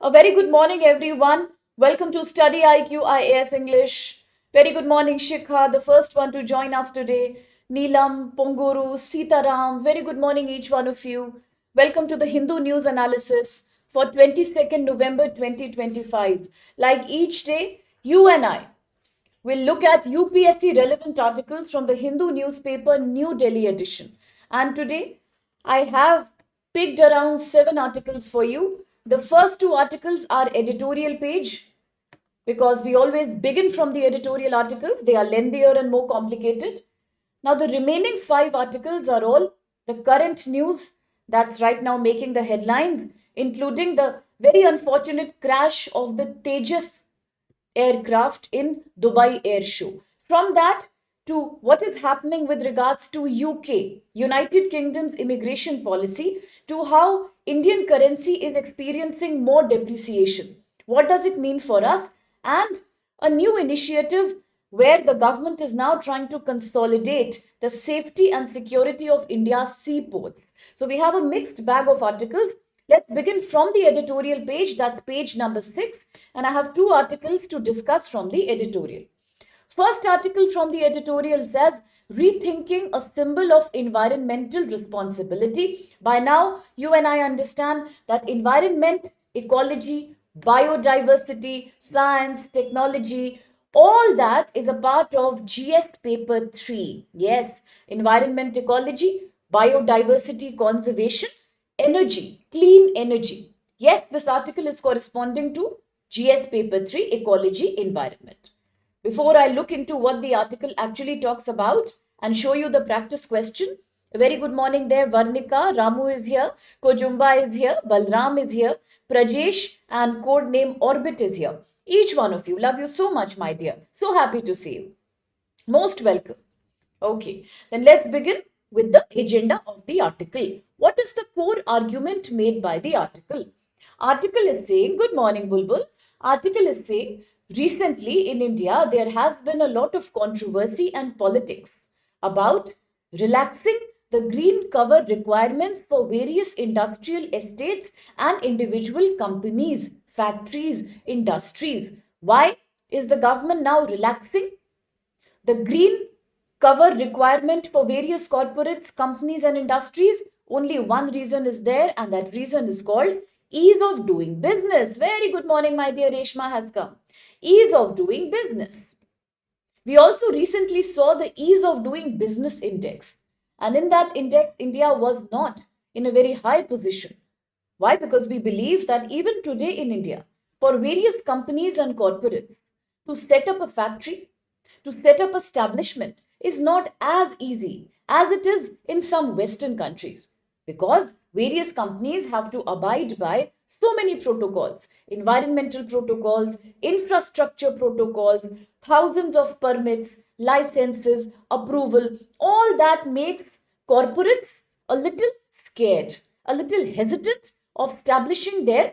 A very good morning, everyone. Welcome to StudyIQ IAF English. Very good morning, Shikha, the first one to join us today. Neelam, Ponguru, Sitaram. Very good morning, each one of you. Welcome to the Hindu News Analysis for 22nd November 2025. Like each day, you and I will look at UPSC relevant articles from the Hindu newspaper New Delhi edition. And today, I have picked around 7 articles for you. The first 2 articles are editorial page because we always begin from the editorial articles. They are lengthier and more complicated. Now, the remaining 5 articles are all the current news that's right now making the headlines, including the very unfortunate crash of the Tejas aircraft in Dubai Air Show. From that to what is happening with regards to UK, United Kingdom's immigration policy, to how Indian currency is experiencing more depreciation. What does it mean for us? And a new initiative where the government is now trying to consolidate the safety and security of India's seaports. So we have a mixed bag of articles. Let's begin from the editorial page, that's page number 6, and I have 2 articles to discuss from the editorial. First article from the editorial says, Rethinking a Symbol of Environmental Responsibility. By now, you and I understand that environment, ecology, biodiversity, science, technology, all that is a part of GS paper 3. Yes, environment, ecology, biodiversity, conservation, energy, clean energy. Yes, this article is corresponding to GS paper 3, ecology, environment. Before I look into what the article actually talks about and show you the practice question, a very good morning there. Varnika, Ramu is here, Kojumba is here, Balram is here, Prajesh and code name Orbit is here. Each one of you, love you so much, my dear. So happy to see you. Most welcome. Okay, then let's begin with the agenda of the article. What is the core argument made by the article? Article is saying, good morning, Bulbul. Article is saying, recently in India, there has been a lot of controversy and politics about relaxing the green cover requirements for various industrial estates and individual companies, factories, industries. Why is the government now relaxing the green cover requirement for various corporates, companies, and industries? Only one reason is there, and that reason is called ease of doing business. Very good morning, my dear Reshma has come. Ease of doing business. We also recently saw the ease of doing business index, and in that index, India was not in a very high position. Why? Because we believe that even today in India, for various companies and corporates to set up a factory, to set up establishment is not as easy as it is in some Western countries, because various companies have to abide by so many protocols, environmental protocols, infrastructure protocols, thousands of permits, licenses, approval. All that makes corporates a little scared, a little hesitant of establishing their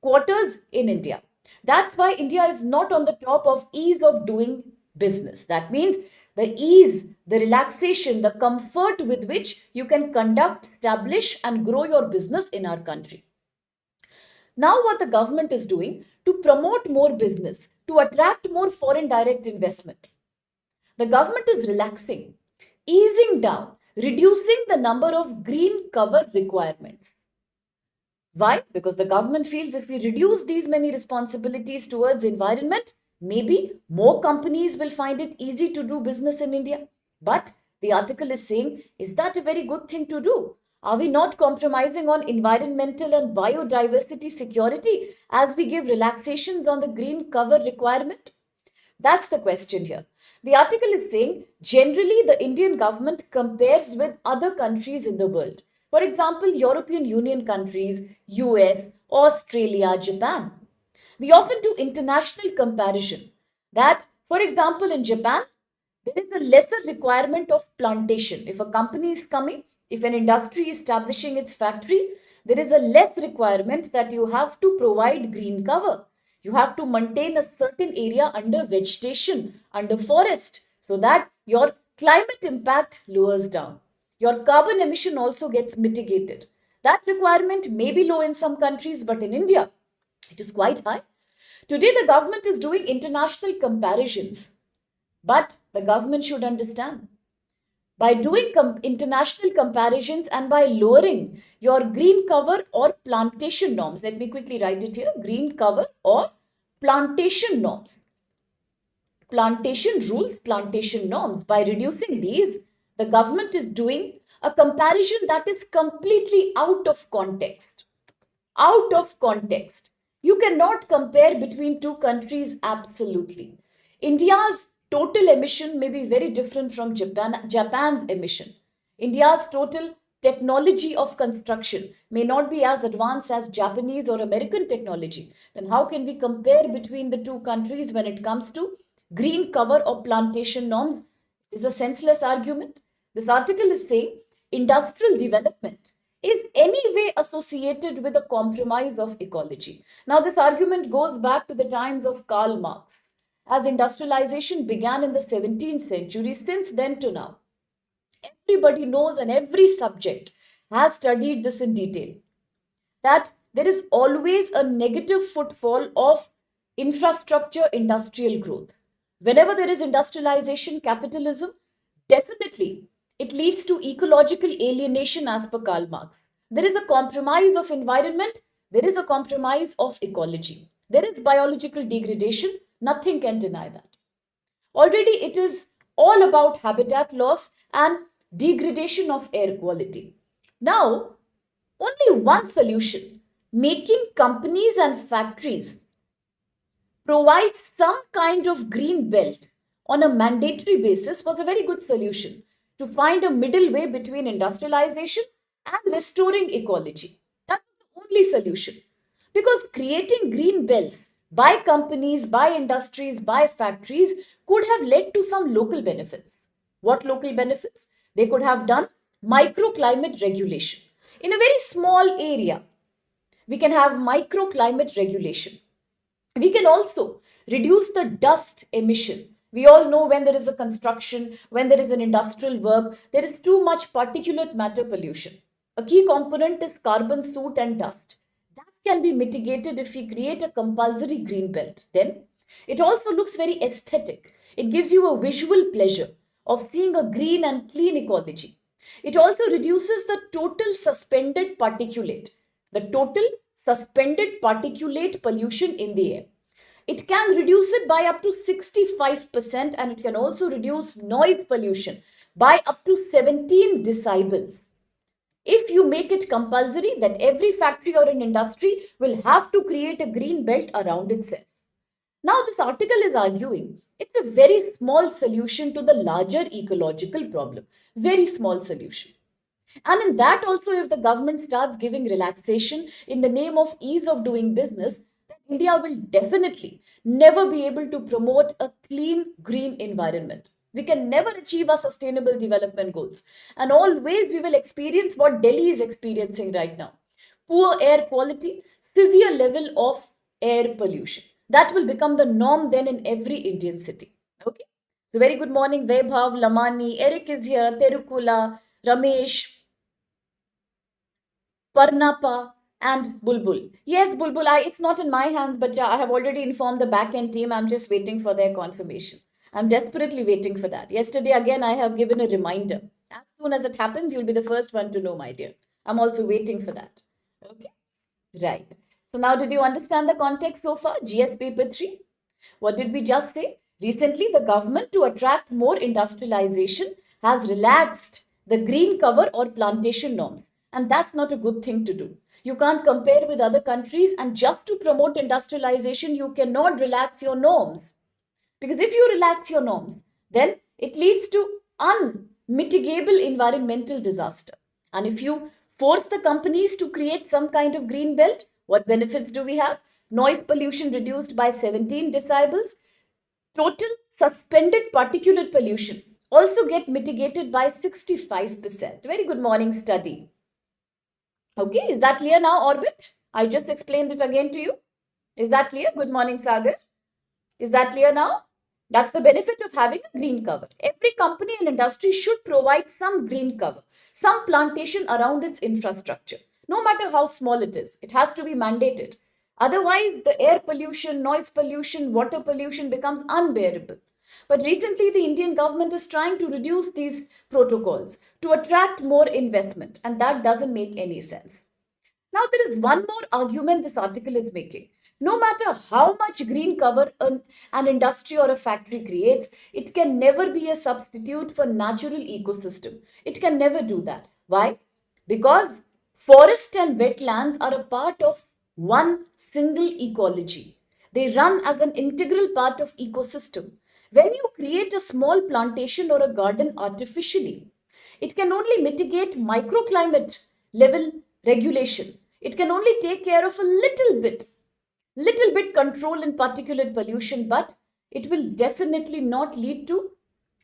quarters in India. That's why India is not on the top of ease of doing business. That means the ease, the relaxation, the comfort with which you can conduct, establish, and grow your business in our country. Now, what the government is doing to promote more business, to attract more foreign direct investment, the government is relaxing, easing down, reducing the number of green cover requirements. Why? Because the government feels if we reduce these many responsibilities towards environment, maybe more companies will find it easy to do business in India. But the article is saying, is that a very good thing to do? Are we not compromising on environmental and biodiversity security as we give relaxations on the green cover requirement? That's the question here. The article is saying generally the Indian government compares with other countries in the world. For example, European Union countries, US, Australia, Japan. We often do international comparison that, for example, in Japan, there is a lesser requirement of plantation. If a company is coming, if an industry is establishing its factory, there is a less requirement that you have to provide green cover. You have to maintain a certain area under vegetation, under forest, so that your climate impact lowers down. Your carbon emission also gets mitigated. That requirement may be low in some countries, but in India, It is quite high. Today, the government is doing international comparisons, but the government should understand by doing international comparisons and by lowering your green cover or plantation norms. Let me quickly write it here: green cover or plantation norms. Plantation rules, plantation norms. By reducing these, the government is doing a comparison that is completely out of context. Out of context. You cannot compare between two countries absolutely. India's total emission may be very different from Japan's emission. India's total technology of construction may not be as advanced as Japanese or American technology. Then how can we compare between the two countries when it comes to green cover or plantation norms? It is a senseless argument. This article is saying industrial development is anyway associated with a compromise of ecology. Now, this argument goes back to the times of Karl Marx. As industrialization began in the 17th century, since then to now, everybody knows and every subject has studied this in detail, that there is always a negative footfall of infrastructure industrial growth. Whenever there is industrialization, capitalism, definitely it leads to ecological alienation as per Karl Marx. There is a compromise of environment, there is a compromise of ecology. There is biological degradation, nothing can deny that. Already it is all about habitat loss and degradation of air quality. Now, only one solution: making companies and factories provide some kind of green belt on a mandatory basis was a very good solution to find a middle way between industrialization and restoring ecology. That was the only solution. Because creating green belts by companies, by industries, by factories could have led to some local benefits. What local benefits? They could have done microclimate regulation. In a very small area, we can have microclimate regulation. We can also reduce the dust emission. We all know when there is a construction, when there is an industrial work, there is too much particulate matter pollution. A key component is carbon soot and dust. That can be mitigated if we create a compulsory green belt. Then it also looks very aesthetic. It gives you a visual pleasure of seeing a green and clean ecology. It also reduces the total suspended particulate. The total suspended particulate pollution in the air. It can reduce it by up to 65%, and it can also reduce noise pollution by up to 17 decibels. If you make it compulsory that every factory or an industry will have to create a green belt around itself. Now, this article is arguing it's a very small solution to the larger ecological problem. Very small solution. And in that also, if the government starts giving relaxation in the name of ease of doing business, then India will definitely never be able to promote a clean, green environment. We can never achieve our sustainable development goals. And always we will experience what Delhi is experiencing right now: poor air quality, severe level of air pollution. That will become the norm then in every Indian city. Okay. So, very good morning, Vaibhav, Lamani, Eric is here, Terukula, Ramesh, Parnapa, and Bulbul. Yes, Bulbul, it's not in my hands, but yeah, I have already informed the back end team. I'm just waiting for their confirmation. I'm desperately waiting for that. Yesterday, again, I have given a reminder. As soon as it happens, you'll be the first one to know, my dear. I'm also waiting for that. Okay, right. So now, did you understand the context so far? GS paper 3. What did we just say? Recently, the government, to attract more industrialization, has relaxed the green cover or plantation norms. And that's not a good thing to do. You can't compare with other countries, and just to promote industrialization, you cannot relax your norms. Because if you relax your norms, then it leads to unmitigable environmental disaster. And if you force the companies to create some kind of green belt, what benefits do we have? Noise pollution reduced by 17 decibels. Total suspended particulate pollution also get mitigated by 65%. Very good morning, study. Okay, is that clear now, Orbit? I just explained it again to you. Is that clear? Good morning, Sagar. Is that clear now? That's the benefit of having a green cover. Every company and industry should provide some green cover, some plantation around its infrastructure. No matter how small it is, it has to be mandated. Otherwise, the air pollution, noise pollution, water pollution becomes unbearable. But recently, the Indian government is trying to reduce these protocols to attract more investment, and that doesn't make any sense. Now, there is one more argument this article is making. No matter how much green cover an industry or a factory creates, it can never be a substitute for natural ecosystem. It can never do that. Why? Because forest and wetlands are a part of one single ecology. They run as an integral part of ecosystem. When you create a small plantation or a garden artificially, it can only mitigate microclimate level regulation. It can only take care of a little bit control in particulate pollution, but it will definitely not lead to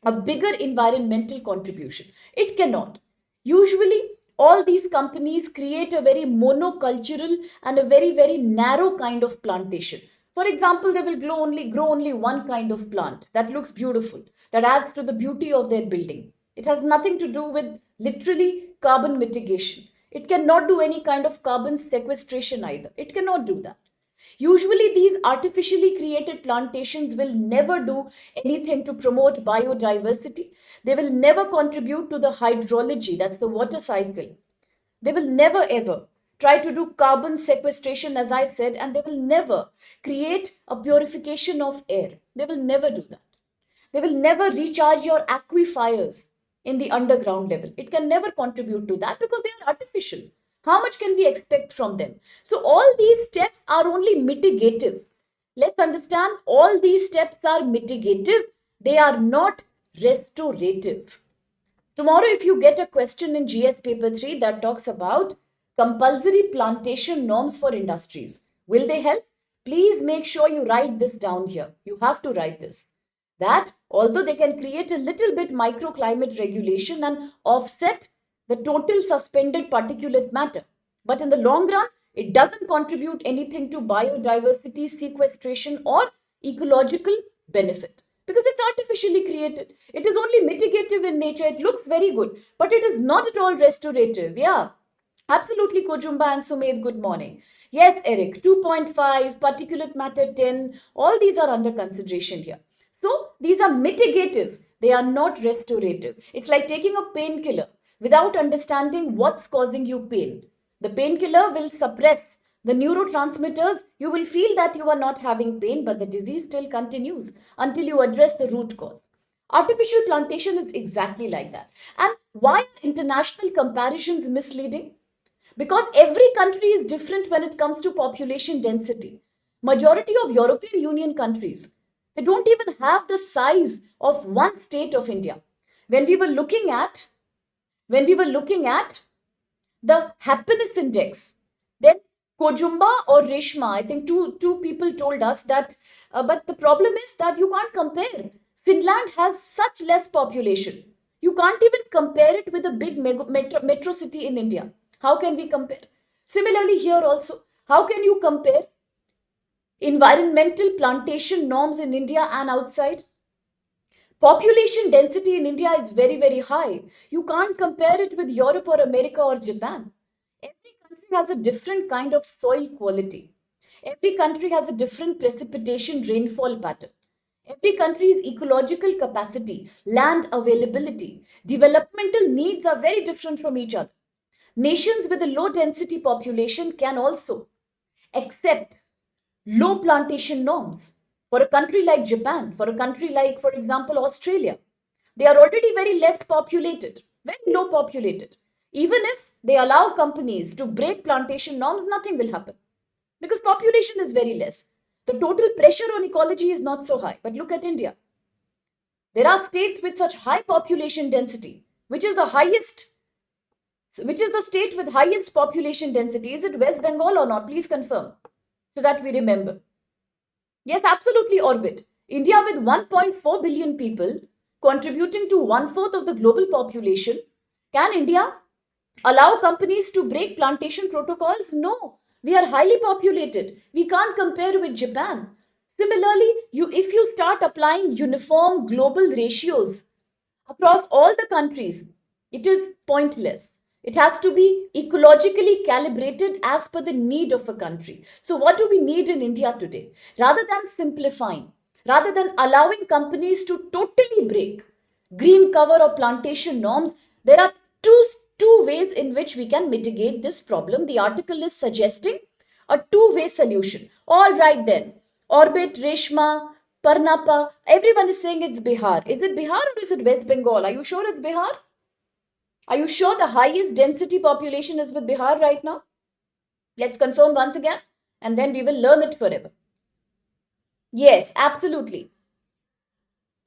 a bigger environmental contribution. It cannot. Usually, all these companies create a very monocultural and a very narrow kind of plantation. For example, they will grow only one kind of plant that looks beautiful, that adds to the beauty of their building. It has nothing to do with literally carbon mitigation. It cannot do any kind of carbon sequestration either. It cannot do that. Usually, these artificially created plantations will never do anything to promote biodiversity. They will never contribute to the hydrology, that's the water cycle. They will never ever try to do carbon sequestration, as I said, and they will never create a purification of air. They will never do that. They will never recharge your aquifers in the underground level. It can never contribute to that because they are artificial. How much can we expect from them? So, all these steps are only mitigative. Let's understand all these steps are mitigative, they are not restorative. Tomorrow, if you get a question in GS paper 3 that talks about compulsory plantation norms for industries, will they help? Please make sure you write this down here. You have to write this. That although they can create a little bit microclimate regulation and offset the total suspended particulate matter, but in the long run, it doesn't contribute anything to biodiversity sequestration or ecological benefit because it's artificially created. It is only mitigative in nature. It looks very good, but it is not at all restorative. Yeah, absolutely, Kojumba and Sumed, good morning. Yes, Eric, 2.5, particulate matter 10, all these are under consideration here. So, these are mitigative. They are not restorative. It's like taking a painkiller without understanding what's causing you pain. The painkiller will suppress the neurotransmitters. You will feel that you are not having pain, but the disease still continues until you address the root cause. Artificial plantation is exactly like that. And why are international comparisons misleading? Because every country is different when it comes to population density. Majority of European Union countries, they don't even have the size of one state of India. When we were looking at the happiness index, then Kojumba or Reshma, I think two people told us that, but the problem is that you can't compare. Finland has such less population. You can't even compare it with a big metro city in India. How can we compare? Similarly, here also, how can you compare environmental plantation norms in India and outside? Population density in India is very high. You can't compare it with Europe or America or Japan. Every country has a different kind of soil quality. Every country has a different precipitation rainfall pattern. Every country's ecological capacity, land availability, developmental needs are very different from each other. Nations with a low density population can also accept low plantation norms. For a country like Japan, for a country like, for example, Australia, they are already very less populated, very low populated. Even if they allow companies to break plantation norms, nothing will happen because population is very less. The total pressure on ecology is not so high. But look at India. There are states with such high population density, which is the state with highest population density. Is it West Bengal or not? Please confirm so that we remember. Yes, absolutely, Orbit. India with 1.4 billion people contributing to 1/4 of the global population. Can India allow companies to break plantation protocols? No. We are highly populated. We can't compare with Japan. Similarly, if you start applying uniform global ratios across all the countries, it is pointless. It has to be ecologically calibrated as per the need of a country. So what do we need in India today? Rather than simplifying, rather than allowing companies to totally break green cover or plantation norms, there are two ways in which we can mitigate this problem. The article is suggesting a two-way solution. All right then. Orbit, Reshma, Parnapa, everyone is saying it's Bihar. Is it Bihar or is it West Bengal? Are you sure it's Bihar? Are you sure the highest density population is with Bihar right now? Let's confirm once again and then we will learn it forever. Yes, absolutely.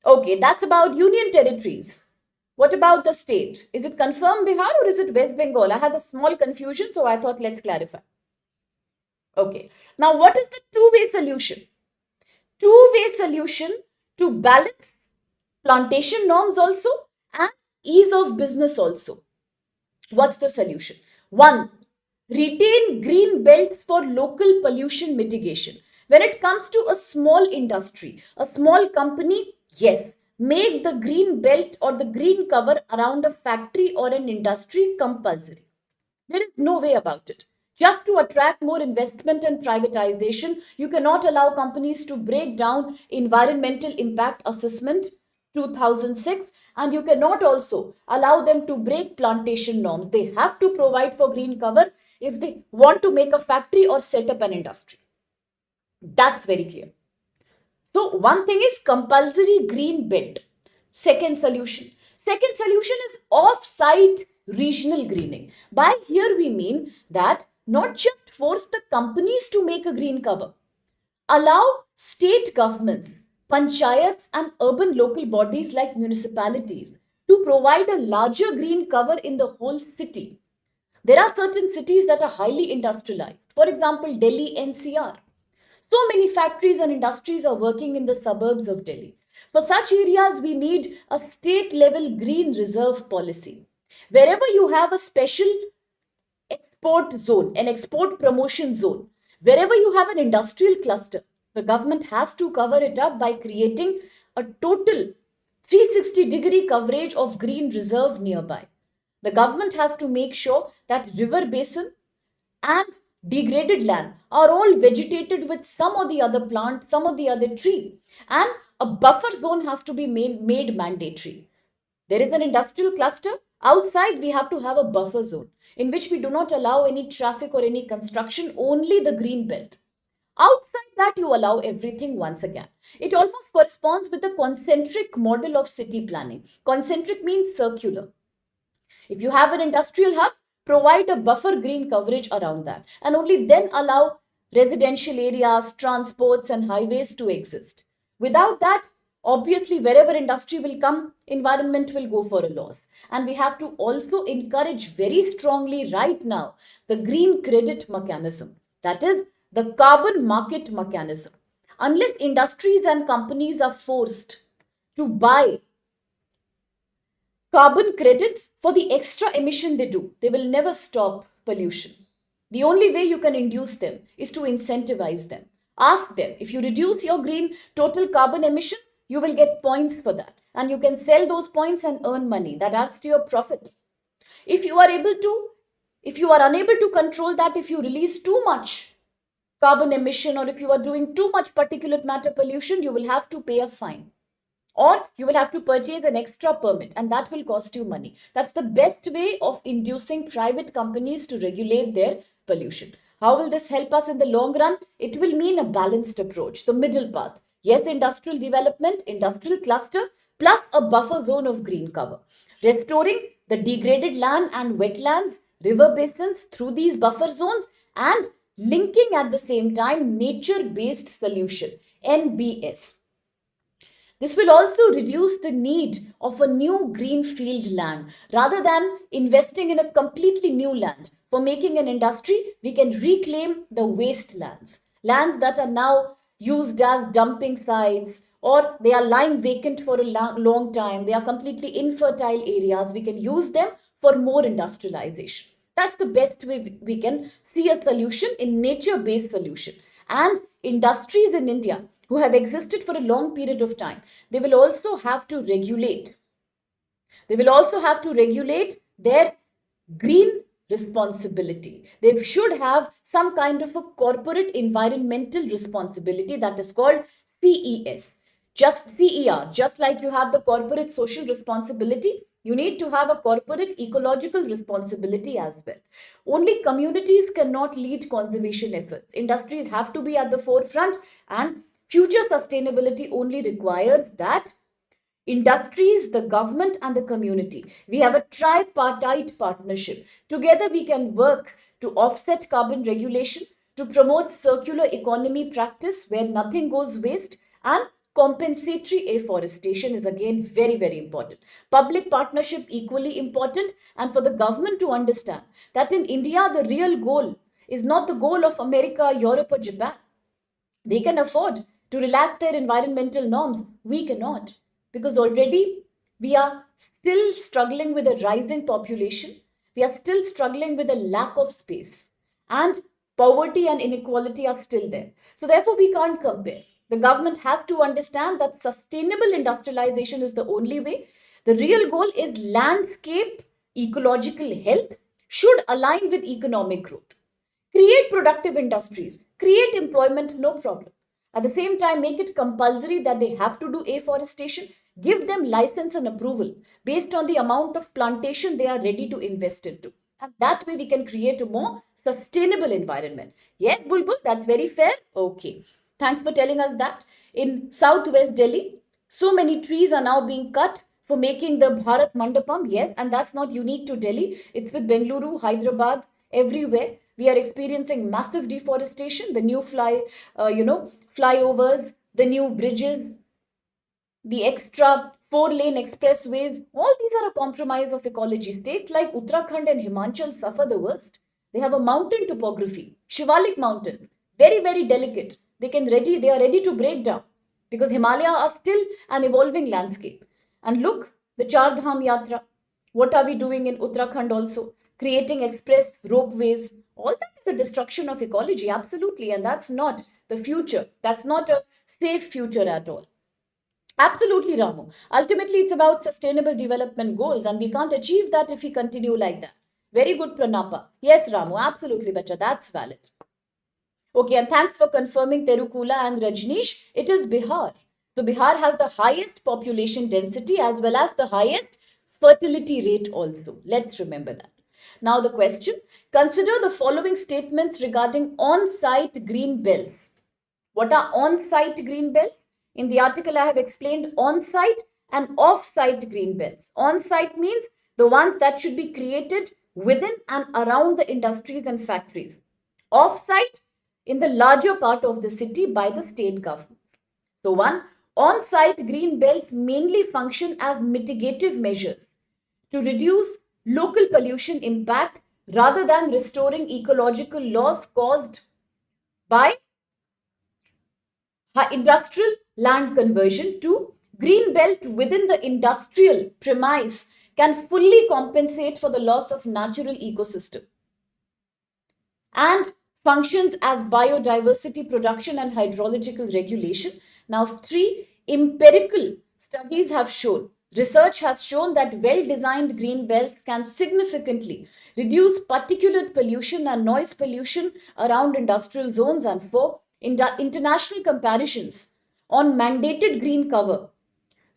Okay, that's about union territories. What about the state? Is it confirmed Bihar or is it West Bengal? I had a small confusion, so I thought let's clarify. Okay, now what is the two-way solution? Two-way solution to balance plantation norms also and ease of business also. What's the solution? One, retain green belts for local pollution mitigation. When it comes to a small industry, a small company, yes, make the green belt or the green cover around a factory or an industry compulsory. There is no way about it. Just to attract more investment and privatization, you cannot allow companies to break down environmental impact assessment 2006, and you cannot also allow them to break plantation norms. They have to provide for green cover if they want to make a factory or set up an industry. That's very clear. So one thing is compulsory green belt. Second solution. Second solution is off-site regional greening. By here we mean that not just force the companies to make a green cover. Allow state governments, panchayats and urban local bodies like municipalities to provide a larger green cover in the whole city. There are certain cities that are highly industrialized. For example, Delhi NCR. So many factories and industries are working in the suburbs of Delhi. For such areas, we need a state level green reserve policy. Wherever you have a special export zone, an export promotion zone, wherever you have an industrial cluster, the government has to cover it up by creating a total 360-degree coverage of green reserve nearby. The government has to make sure that river basin and degraded land are all vegetated with some or the other plant, some or the other tree. And a buffer zone has to be made mandatory. There is an industrial cluster. Outside, we have to have a buffer zone in which we do not allow any traffic or any construction, only the green belt. Outside that, you allow everything once again. It almost corresponds with the concentric model of city planning. Concentric means circular. If you have an industrial hub, provide a buffer green coverage around that and only then allow residential areas, transports and highways to exist. Without that, obviously wherever industry will come, environment will go for a loss. And we have to also encourage very strongly right now the green credit mechanism. That is the carbon market mechanism. Unless industries and companies are forced to buy carbon credits for the extra emission they do, they will never stop pollution. The only way you can induce them is to incentivize them. Ask them, if you reduce your green total carbon emission, you will get points for that. And you can sell those points and earn money. That adds to your profit. If you are unable to control that, if you release too much carbon emission or if you are doing too much particulate matter pollution, you will have to pay a fine. Or you will have to purchase an extra permit and that will cost you money. That's the best way of inducing private companies to regulate their pollution. How will this help us in the long run? It will mean a balanced approach, the middle path. Yes, industrial development, industrial cluster, plus a buffer zone of green cover. Restoring the degraded land and wetlands, river basins through these buffer zones and linking at the same time nature-based solution, NBS. This will also reduce the need of a new greenfield land. Rather than investing in a completely new land for making an industry, we can reclaim the wastelands. Lands that are now used as dumping sites or they are lying vacant for a long time. They are completely infertile areas. We can use them for more industrialization. That's the best way we can see a solution in nature-based solution. And industries in India who have existed for a long period of time, they will also have to regulate. They will also have to regulate their green responsibility. They should have some kind of a corporate environmental responsibility that is called CES. Just CER, just like you have the corporate social responsibility, you need to have a corporate ecological responsibility as well. Only communities cannot lead conservation efforts. Industries have to be at the forefront, and future sustainability only requires that industries, the government, and the community. We have a tripartite partnership. Together, we can work to offset carbon regulation, to promote circular economy practice where nothing goes waste, and compensatory afforestation is again very, very important. Public partnership equally important, and for the government to understand that in India, the real goal is not the goal of America, Europe, or Japan. They can afford to relax their environmental norms. We cannot, because already we are still struggling with a rising population. We are still struggling with a lack of space. And poverty and inequality are still there. So, therefore, we can't compare. The government has to understand that sustainable industrialization is the only way. The real goal is landscape ecological health should align with economic growth. Create productive industries, create employment, no problem. At the same time, make it compulsory that they have to do afforestation, give them license and approval based on the amount of plantation they are ready to invest into. And that way we can create a more sustainable environment. Yes, Bulbul, that's very fair. Okay. Thanks for telling us that. In southwest Delhi, so many trees are now being cut for making the Bharat Mandapam. Yes, and that's not unique to Delhi. It's with Bengaluru, Hyderabad, everywhere. We are experiencing massive deforestation. The new flyovers, the new bridges, the extra 4-lane expressways, all these are a compromise of ecology. States like Uttarakhand and Himachal suffer the worst. They have a mountain topography, Shivalik mountains, very, very delicate. They are ready to break down because Himalaya are still an evolving landscape. And look, the Char Dham Yatra. What are we doing in Uttarakhand also? Creating express ropeways. All that is a destruction of ecology, absolutely. And that's not the future. That's not a safe future at all. Absolutely, Ramu. Ultimately, it's about sustainable development goals, and we can't achieve that if we continue like that. Very good, Pranapa. Yes, Ramu, absolutely, Bacha. That's valid. Okay, and thanks for confirming Terukula and Rajneesh. It is Bihar. So, Bihar has the highest population density as well as the highest fertility rate also. Let's remember that. Now, the question, consider the following statements regarding on-site green belts. What are on-site green belts? In the article, I have explained on-site and off-site green belts. On-site means the ones that should be created within and around the industries and factories. Off-site in the larger part of the city by the state government. So one, on-site green belts mainly function as mitigative measures to reduce local pollution impact rather than restoring ecological loss caused by industrial land conversion. To green belt within the industrial premise can fully compensate for the loss of natural ecosystem and functions as biodiversity production and hydrological regulation. Now, three, empirical studies have shown, research has shown that well-designed green belts can significantly reduce particulate pollution and noise pollution around industrial zones. And four, international comparisons on mandated green cover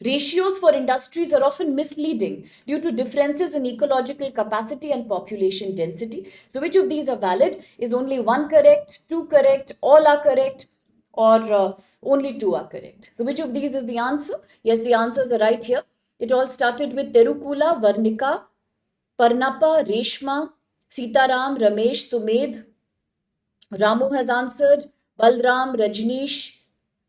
ratios for industries are often misleading due to differences in ecological capacity and population density. So, which of these are valid? Is only one correct, two correct, all are correct, or only two are correct? So, which of these is the answer? Yes, the answers are right here. It all started with Terukula, Varnika, Parnapa, Reshma, Sitaram, Ramesh, Sumed. Ramu has answered. Balram, Rajneesh,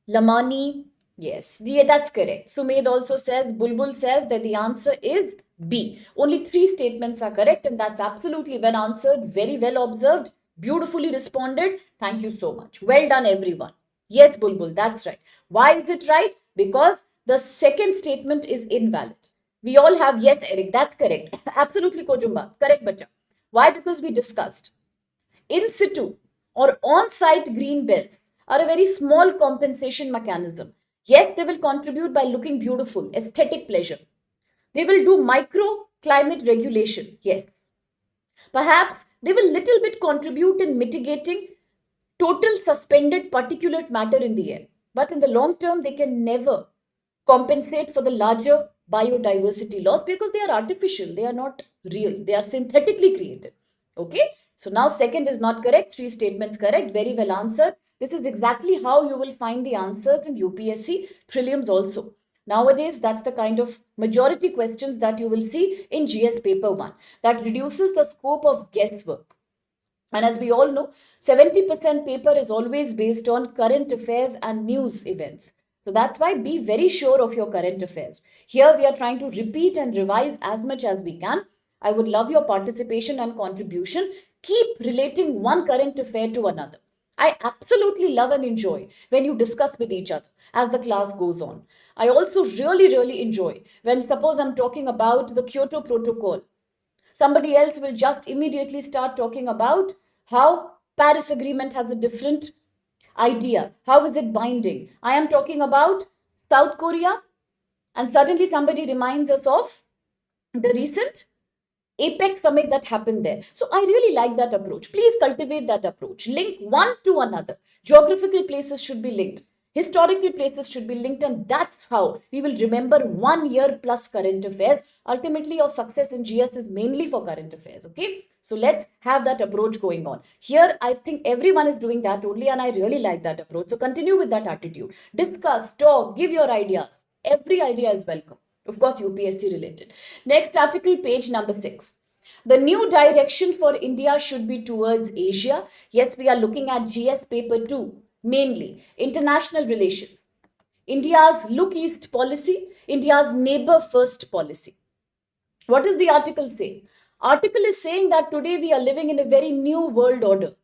Lamani. Yes, yeah, that's correct. Sumed also says, Bulbul says that the answer is B. Only three statements are correct, and that's absolutely well answered. Very well observed. Beautifully responded. Thank you so much. Well done, everyone. Yes, Bulbul, that's right. Why is it right? Because the second statement is invalid. We all have, yes, Eric, that's correct. Absolutely, Kojumba. Correct, Bacha. Why? Because we discussed in situ or on-site green belts are a very small compensation mechanism. Yes, they will contribute by looking beautiful, aesthetic pleasure. They will do micro climate regulation. Yes. Perhaps they will little bit contribute in mitigating total suspended particulate matter in the air. But in the long term, they can never compensate for the larger biodiversity loss because they are artificial, they are not real, they are synthetically created. Okay, so now second is not correct, three statements correct, very well answered. This is exactly how you will find the answers in UPSC prelims also. Nowadays, that's the kind of majority questions that you will see in GS paper 1. That reduces the scope of guesswork. And as we all know, 70% paper is always based on current affairs and news events. So that's why be very sure of your current affairs. Here we are trying to repeat and revise as much as we can. I would love your participation and contribution. Keep relating one current affair to another. I absolutely love and enjoy when you discuss with each other as the class goes on. I also really enjoy when, suppose I'm talking about the Kyoto Protocol, somebody else will just immediately start talking about how Paris Agreement has a different idea. How is it binding? I am talking about South Korea, and suddenly somebody reminds us of the recent Apex summit that happened there. So I really like that approach. Please cultivate that approach. Link one to another. Geographical places should be linked. Historical places should be linked, and that's how we will remember 1 year plus current affairs. Ultimately, your success in GS is mainly for current affairs. Okay, so let's have that approach going on. Here, I think everyone is doing that only, and I really like that approach. So continue with that attitude. Discuss, talk, give your ideas. Every idea is welcome. Of course, UPSC related. Next article, page number 6. The new direction for India should be towards Asia. Yes, we are looking at GS paper 2, mainly international relations. India's look east policy, India's neighbor first policy. What does the article say? Article is saying that today we are living in a very new world order.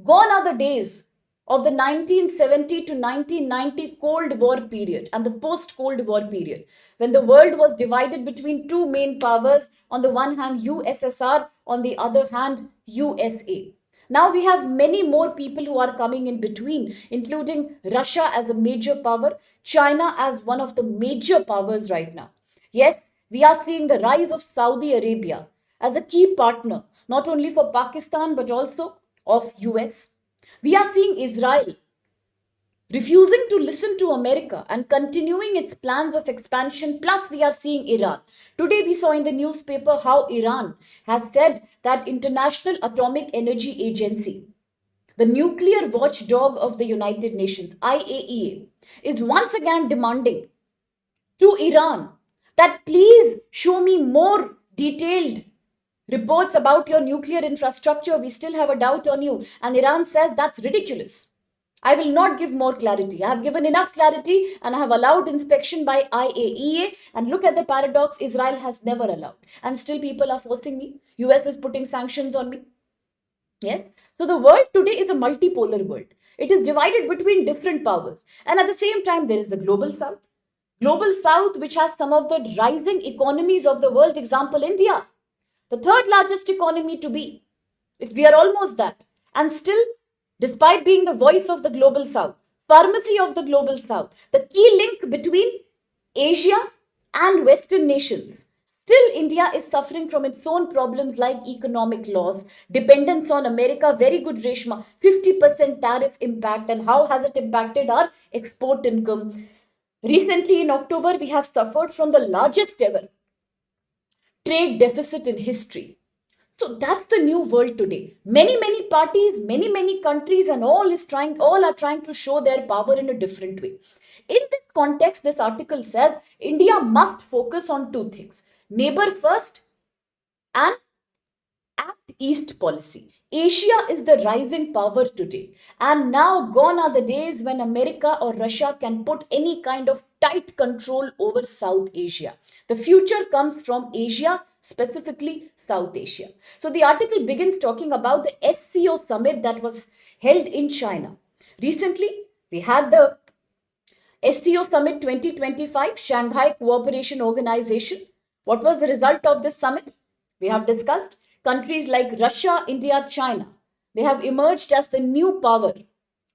Gone are the days of the 1970 to 1990 Cold War period and the post Cold War period, when the world was divided between two main powers, on the one hand USSR, on the other hand USA. Now we have many more people who are coming in between, including Russia as a major power, China as one of the major powers right now. Yes, we are seeing the rise of Saudi Arabia as a key partner, not only for Pakistan but also of US. We are seeing Israel refusing to listen to America and continuing its plans of expansion. Plus, we are seeing Iran. Today, we saw in the newspaper how Iran has said that International Atomic Energy Agency, the nuclear watchdog of the United Nations, IAEA, is once again demanding to Iran that please show me more detailed reports about your nuclear infrastructure. We still have a doubt on you. And Iran says that's ridiculous. I will not give more clarity. I have given enough clarity and I have allowed inspection by IAEA. And look at the paradox, Israel has never allowed. And still people are forcing me. US is putting sanctions on me. Yes. So the world today is a multipolar world. It is divided between different powers. And at the same time, there is the global south. Global south, which has some of the rising economies of the world. Example, India, the third largest economy to be. We are almost that. And still, despite being the voice of the global south, pharmacy of the global south, the key link between Asia and Western nations, still India is suffering from its own problems like economic loss, dependence on America, very good Reshma, 50% tariff impact, and how has it impacted our export income. Recently in October, we have suffered from the largest ever trade deficit in history. So that's the new world today. Many parties, many countries, and all are trying to show their power in a different way. In this context, this article says India must focus on two things: neighbor first and Act East policy. Asia is the rising power today, and now gone are the days when America or Russia can put any kind of tight control over South Asia. The future comes from Asia, specifically South Asia. So the article begins talking about the SCO summit that was held in China. Recently, we had the SCO Summit 2025, Shanghai Cooperation Organization. What was the result of this summit? We have discussed countries like Russia, India, China. They have emerged as the new power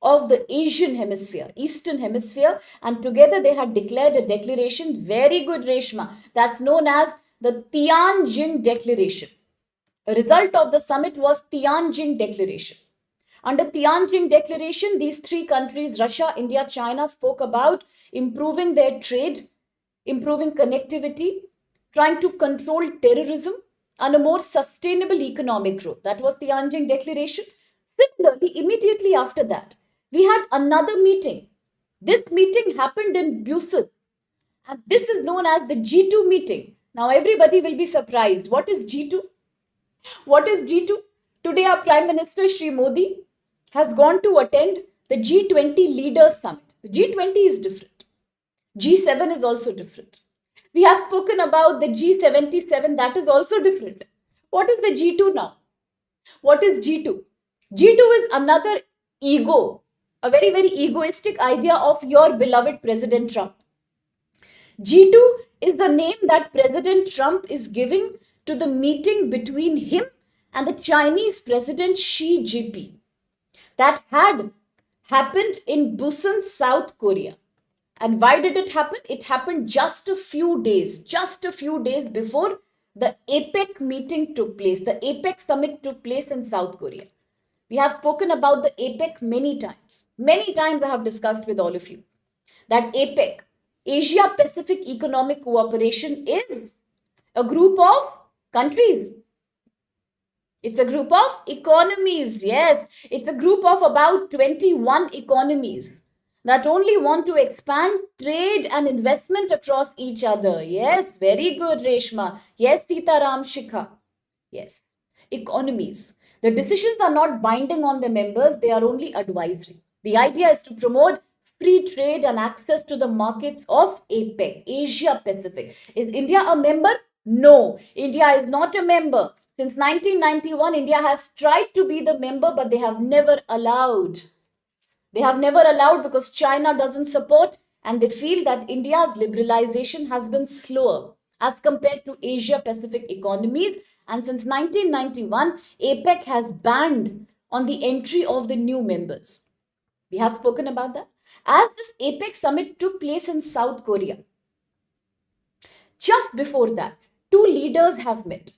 of the Asian hemisphere, Eastern hemisphere, and together they had declared a declaration, very good Reshma, that's known as the Tianjin Declaration. A result of the summit was Tianjin Declaration. Under Tianjin Declaration, these three countries, Russia, India, China, spoke about improving their trade, improving connectivity, trying to control terrorism, and a more sustainable economic growth. That was the Tianjin Declaration. Similarly, immediately after that, we had another meeting. This meeting happened in Busan, and this is known as the G2 meeting. Now, everybody will be surprised. What is G2? What is G2? Today, our Prime Minister Shri Modi has gone to attend the G20 Leaders Summit. The G20 is different. G7 is also different. We have spoken about the G77, that is also different. What is the G2 now? What is G2? G2 is another ego, a very, very egoistic idea of your beloved President Trump. G2 is the name that President Trump is giving to the meeting between him and the Chinese President Xi Jinping that had happened in Busan, South Korea. And why did it happen? It happened just a few days before the APEC meeting took place. The APEC summit took place in South Korea. We have spoken about the APEC many times. Many times I have discussed with all of you that APEC, Asia Pacific Economic Cooperation, is a group of countries. It's a group of economies. Yes, it's a group of about 21 economies that only want to expand trade and investment across each other. Yes, very good, Reshma. Yes, Sitaram, Shikha. Yes, economies. The decisions are not binding on the members, they are only advisory. The idea is to promote free trade and access to the markets of APEC, Asia Pacific. Is India a member? No, India is not a member. Since 1991, India has tried to be the member, but they have never allowed. They have never allowed because China doesn't support, and they feel that India's liberalization has been slower as compared to Asia Pacific economies. And since 1991, APEC has banned on the entry of the new members. We have spoken about that. As this APEC summit took place in South Korea, just before that, two leaders have met.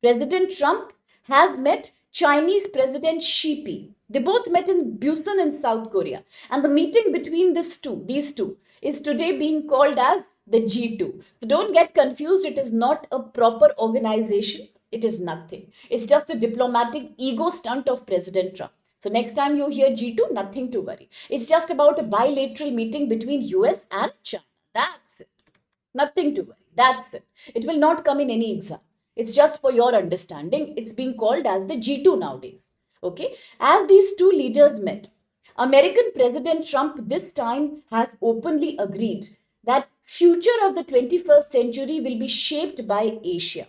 President Trump has met Chinese President Xi Jinping. They both met in Busan in South Korea. And the meeting between these two, is today being called as the G2. So don't get confused. It is not a proper organization. It is nothing. It's just a diplomatic ego stunt of President Trump. So next time you hear G2, nothing to worry. It's just about a bilateral meeting between US and China. That's it. Nothing to worry. That's it. It will not come in any exam. It's just for your understanding. It's being called as the G2 nowadays. Okay. As these two leaders met, American President Trump this time has openly agreed that future of the 21st century will be shaped by Asia.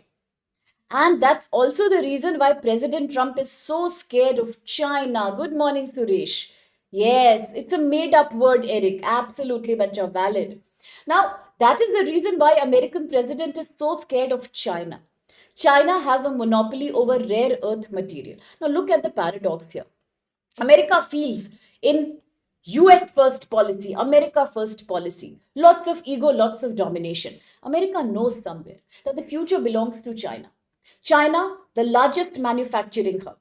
And that's also the reason why President Trump is so scared of China. Good morning, Suresh. Yes, it's a made up word, Eric. Absolutely, but you're valid. Now, that is the reason why American president is so scared of China. China has a monopoly over rare earth material. Now, look at the paradox here. America feels in US first policy, America first policy, lots of ego, lots of domination. America knows somewhere that the future belongs to China. China, the largest manufacturing hub,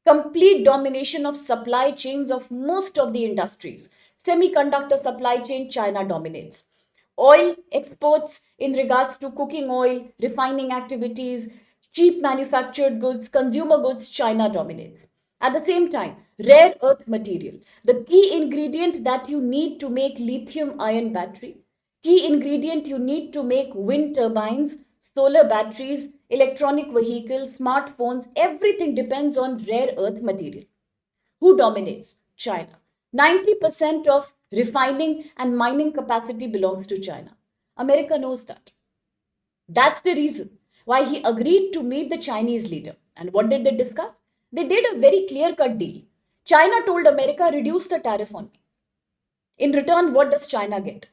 complete domination of supply chains of most of the industries. Semiconductor supply chain, China dominates. Oil exports in regards to cooking oil, refining activities, cheap manufactured goods, consumer goods, China dominates. At the same time, rare earth material, the key ingredient that you need to make lithium ion battery, key ingredient you need to make wind turbines, solar batteries, electronic vehicles, smartphones, everything depends on rare earth material. Who dominates? China. 90% of refining and mining capacity belongs to China. America knows that. That's the reason why he agreed to meet the Chinese leader. And what did they discuss? They did a very clear cut deal. China told America, reduce the tariff on me. In return, what does China get?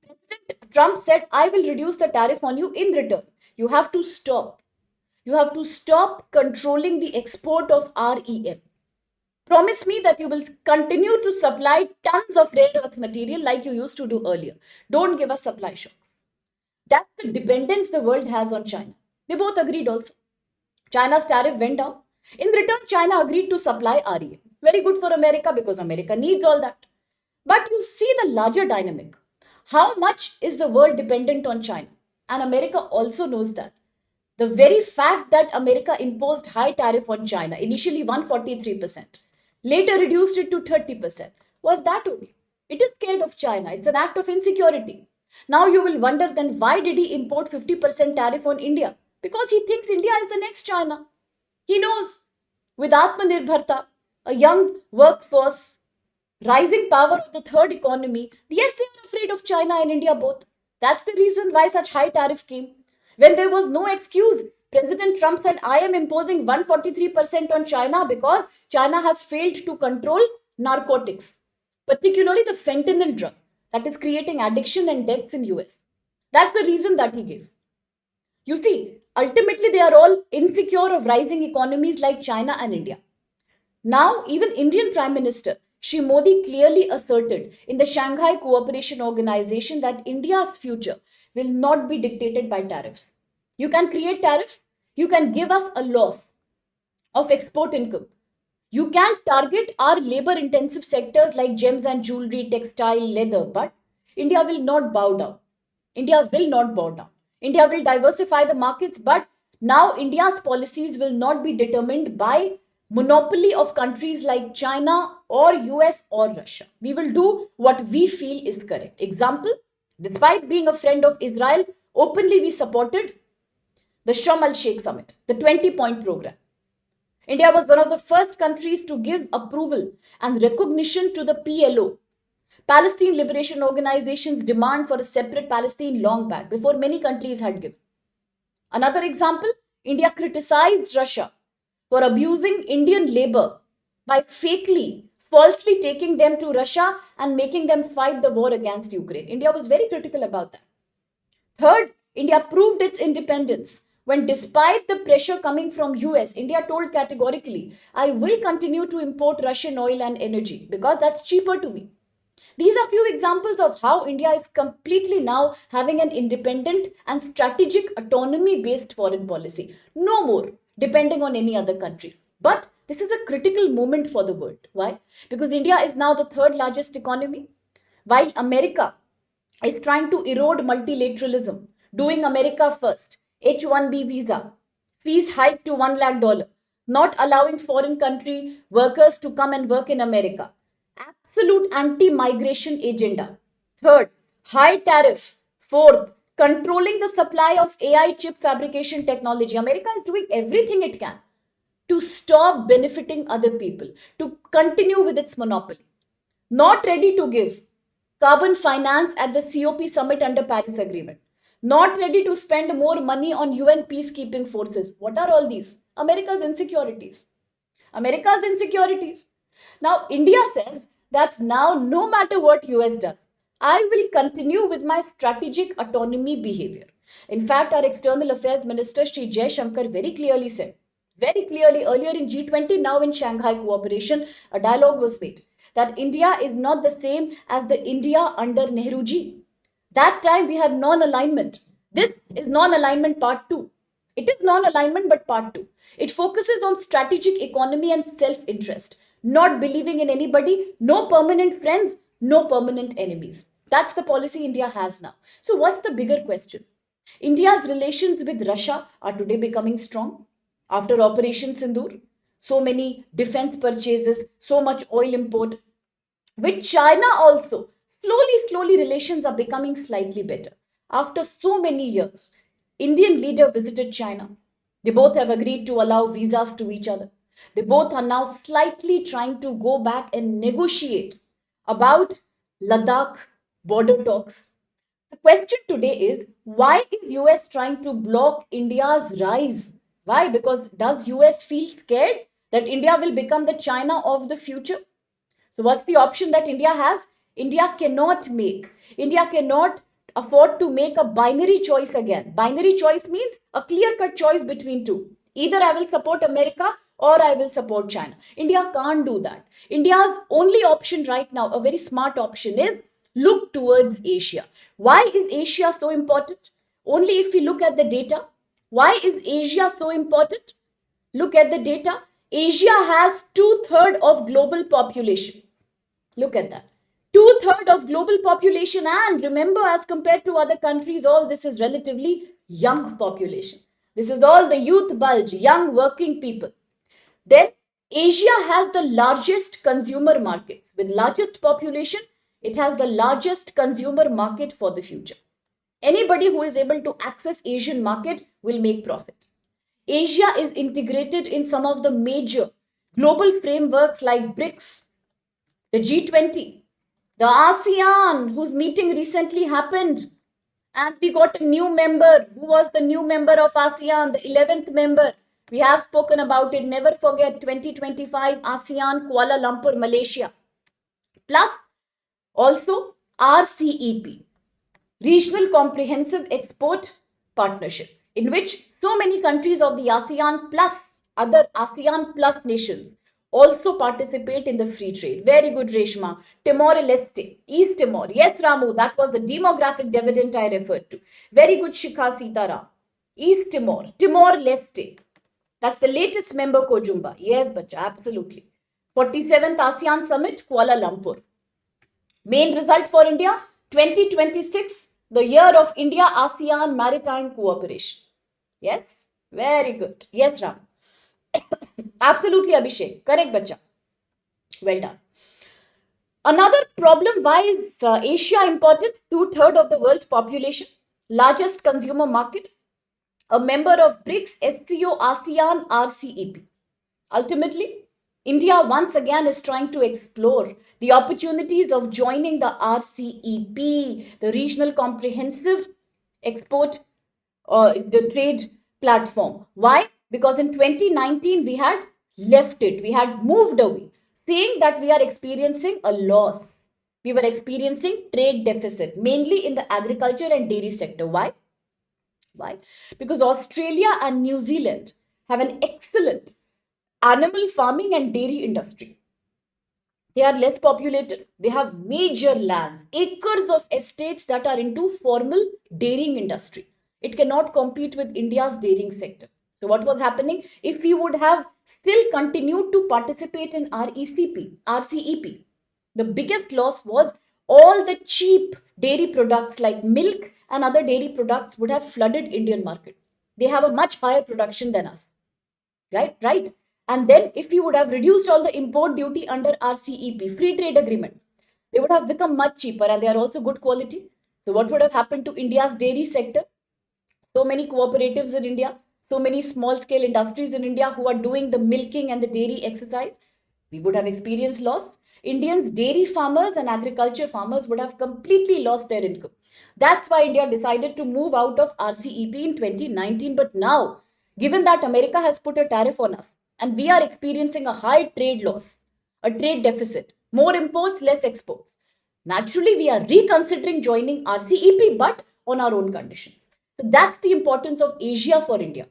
President Trump said, I will reduce the tariff on you in return. You have to stop. You have to stop controlling the export of REM. Promise me that you will continue to supply tons of rare earth material like you used to do earlier. Don't give us supply shocks. That's the dependence the world has on China. They both agreed also. China's tariff went down. In return, China agreed to supply REA. Very good for America because America needs all that. But you see the larger dynamic. How much is the world dependent on China? And America also knows that. The very fact that America imposed high tariff on China, initially 143%, later reduced it to 30%, was that only. It is scared of China. It's an act of insecurity. Now you will wonder then why did he import 50% tariff on India? Because he thinks India is the next China. He knows with Atmanirbharta, a young workforce, rising power of the third economy, yes, they are afraid of China and India both. That's the reason why such high tariff came. When there was no excuse, President Trump said, I am imposing 143% on China because China has failed to control narcotics, particularly the fentanyl drug that is creating addiction and deaths in US. That's the reason that he gave. You see, ultimately they are all insecure of rising economies like China and India. Now, even Indian Prime Minister Shri Modi clearly asserted in the Shanghai Cooperation Organization that India's future will not be dictated by tariffs. You can create tariffs, you can give us a loss of export income. You can target our labor intensive sectors like gems and jewelry, textile, leather, but India will not bow down. India will not bow down. India will diversify the markets, but now India's policies will not be determined by monopoly of countries like China or US or Russia. We will do what we feel is correct. Example, despite being a friend of Israel, openly we supported the Sharm el Sheikh Summit, the 20-point program. India was one of the first countries to give approval and recognition to the PLO, Palestine Liberation Organization's demand for a separate Palestine long back, before many countries had given. Another example, India criticized Russia for abusing Indian labor by falsely taking them to Russia and making them fight the war against Ukraine. India was very critical about that. Third, India proved its independence when, despite the pressure coming from US, India told categorically, I will continue to import Russian oil and energy because that's cheaper to me. These are few examples of how India is completely now having an independent and strategic autonomy based foreign policy. No more depending on any other country. But this is a critical moment for the world. Why? Because India is now the third largest economy, while America is trying to erode multilateralism, doing America first, H-1B visa, fees hike to $1 lakh, not allowing foreign country workers to come and work in America, absolute anti-migration agenda. Third, high tariff. Fourth, controlling the supply of AI chip fabrication technology. America is doing everything it can to stop benefiting other people, to continue with its monopoly. Not ready to give carbon finance at the COP summit under Paris Agreement. Not ready to spend more money on UN peacekeeping forces. What are all these? America's insecurities. America's insecurities. Now, India says that now, no matter what US does, I will continue with my strategic autonomy behavior. In fact, our External Affairs Minister Sri Jay Shankar very clearly said, very clearly earlier in G20, now in Shanghai Cooperation, a dialogue was made that India is not the same as the India under Nehruji. That time we had non-alignment. This is non-alignment part 2. It is non-alignment but part 2. It focuses on strategic economy and self-interest, not believing in anybody, no permanent friends, no permanent enemies. That's the policy India has now. So what's the bigger question? India's relations with Russia are today becoming strong after Operation Sindoor. So many defense purchases, so much oil import. With China also, slowly relations are becoming slightly better. After so many years, Indian leader visited China. They both have agreed to allow visas to each other. They both are now slightly trying to go back and negotiate about Ladakh border talks. The question today is, why is US trying to block India's rise? Why? Because does US feel scared that India will become the China of the future? So what's the option that India has? India cannot afford to make a binary choice again. Binary choice means a clear-cut choice between two. Either I will support America or I will support China. India can't do that. India's only option right now, a very smart option, is look towards Asia. Why is Asia so important? Only if we look at the data. Why is Asia so important? Look at the data. Asia has 2/3 of global population. Look at that. 2/3 of global population, and remember, as compared to other countries, all this is relatively young population. This is all the youth bulge, young working people. Then Asia has the largest consumer markets. With largest population, it has the largest consumer market for the future. Anybody who is able to access Asian market will make profit. Asia is integrated in some of the major global frameworks like BRICS, the G20, the ASEAN, whose meeting recently happened. And we got a new member. Who was the new member of ASEAN? The 11th member. We have spoken about it. Never forget 2025 ASEAN Kuala Lumpur, Malaysia. Plus also RCEP, Regional Comprehensive Export Partnership, in which so many countries of the ASEAN plus other ASEAN plus nations also participate in the free trade. Very good, Reshma. Timor-Leste, East Timor. Yes, Ramu, that was the demographic dividend I referred to. Very good, Shikha Sitaram. East Timor, Timor-Leste. That's the latest member, Kojumba. Yes, bacha, absolutely. 47th ASEAN Summit, Kuala Lumpur. Main result for India, 2026, the year of India-ASEAN Maritime Cooperation. Yes, very good. Yes, Ram. Absolutely, Abhishek. Correct, bacha. Well done. Another problem, why is Asia important? 2/3 of the world population, largest consumer market, a member of BRICS, SCO, ASEAN, RCEP. Ultimately, India once again is trying to explore the opportunities of joining the RCEP, the Regional Comprehensive Export the Trade Platform. Why? Because in 2019 we had left it, we had moved away, saying that we are experiencing a loss. We were experiencing trade deficit, mainly in the agriculture and dairy sector. Why? Why? Because Australia and New Zealand have an excellent animal farming and dairy industry. They are less populated. They have major lands, acres of estates that are into formal dairying industry. It cannot compete with India's dairying sector. So what was happening? If we would have still continued to participate in RCEP, the biggest loss was all the cheap dairy products like milk and other dairy products would have flooded Indian market. They have a much higher production than us. Right? And then if we would have reduced all the import duty under RCEP, free trade agreement, they would have become much cheaper and they are also good quality. So what would have happened to India's dairy sector? So many cooperatives in India, so many small scale industries in India who are doing the milking and the dairy exercise, we would have experienced loss. Indians, dairy farmers and agriculture farmers would have completely lost their income. That's why India decided to move out of RCEP in 2019. But now, given that America has put a tariff on us and we are experiencing a high trade loss, a trade deficit, more imports, less exports, naturally we are reconsidering joining RCEP but on our own conditions. So that's the importance of Asia for India.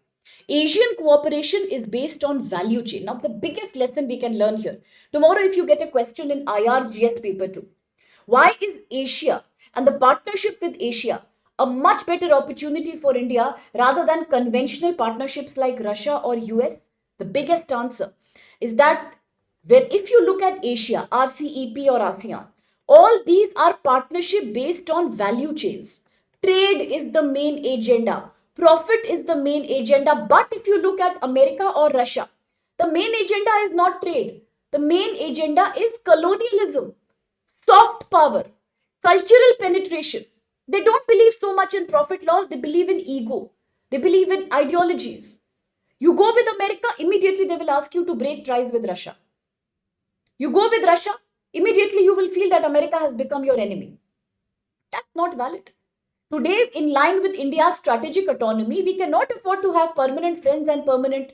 Asian cooperation is based on value chain. Now, the biggest lesson we can learn here. Tomorrow, if you get a question in IRGS paper 2, why is Asia and the partnership with Asia a much better opportunity for India rather than conventional partnerships like Russia or US? The biggest answer is that when if you look at Asia, RCEP or ASEAN, all these are partnership based on value chains. Trade is the main agenda. Profit is the main agenda. But if you look at America or Russia, the main agenda is not trade. The main agenda is colonialism, soft power, cultural penetration. They don't believe so much in profit loss. They believe in ego. They believe in ideologies. You go with America, immediately they will ask you to break ties with Russia. You go with Russia, immediately you will feel that America has become your enemy. That's not valid. Today, in line with India's strategic autonomy, we cannot afford to have permanent friends and permanent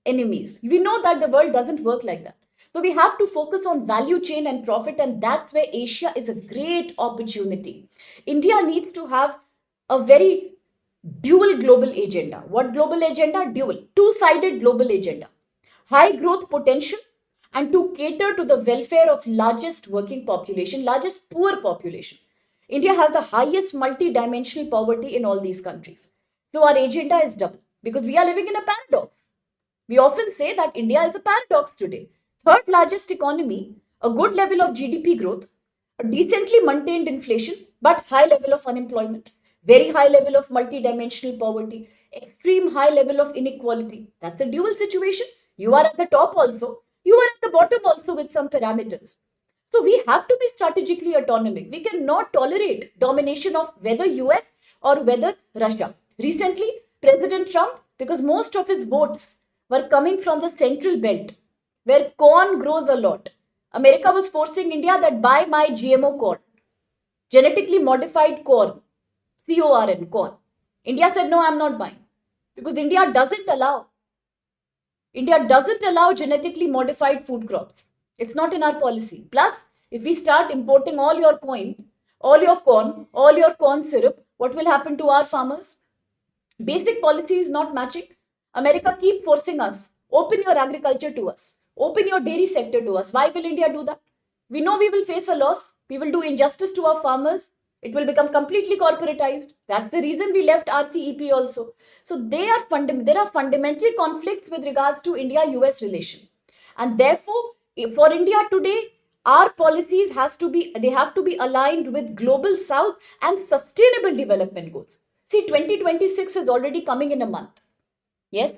enemies. We know that the world doesn't work like that. So we have to focus on value chain and profit, and that's where Asia is a great opportunity. India needs to have a very dual global agenda. What global agenda? Dual. Two-sided global agenda. High growth potential and to cater to the welfare of largest working population, largest poor population. India has the highest multi-dimensional poverty in all these countries. So our agenda is double because we are living in a paradox. We often say that India is a paradox today. Third largest economy, a good level of GDP growth, a decently maintained inflation, but high level of unemployment, very high level of multidimensional poverty, extreme high level of inequality. That's a dual situation. You are at the top also, you are at the bottom also with some parameters. So we have to be strategically autonomic. We cannot tolerate domination of whether US or whether Russia. Recently, President Trump, because most of his votes were coming from the central belt, where corn grows a lot. America was forcing India that buy my GMO corn, genetically modified corn, CORN, corn. India said, no, I'm not buying. Because India doesn't allow genetically modified food crops. It's not in our policy. Plus, if we start importing all your corn syrup, what will happen to our farmers? Basic policy is not matching. America keep forcing us. Open your agriculture to us. Open your dairy sector to us. Why will India do that? We know we will face a loss. We will do injustice to our farmers. It will become completely corporatized. That's the reason we left RCEP also. So there are fundamental conflicts with regards to India-US relation. And therefore, for India today, our policies have to be aligned with global south and sustainable development goals. See, 2026 is already coming in a month. Yes,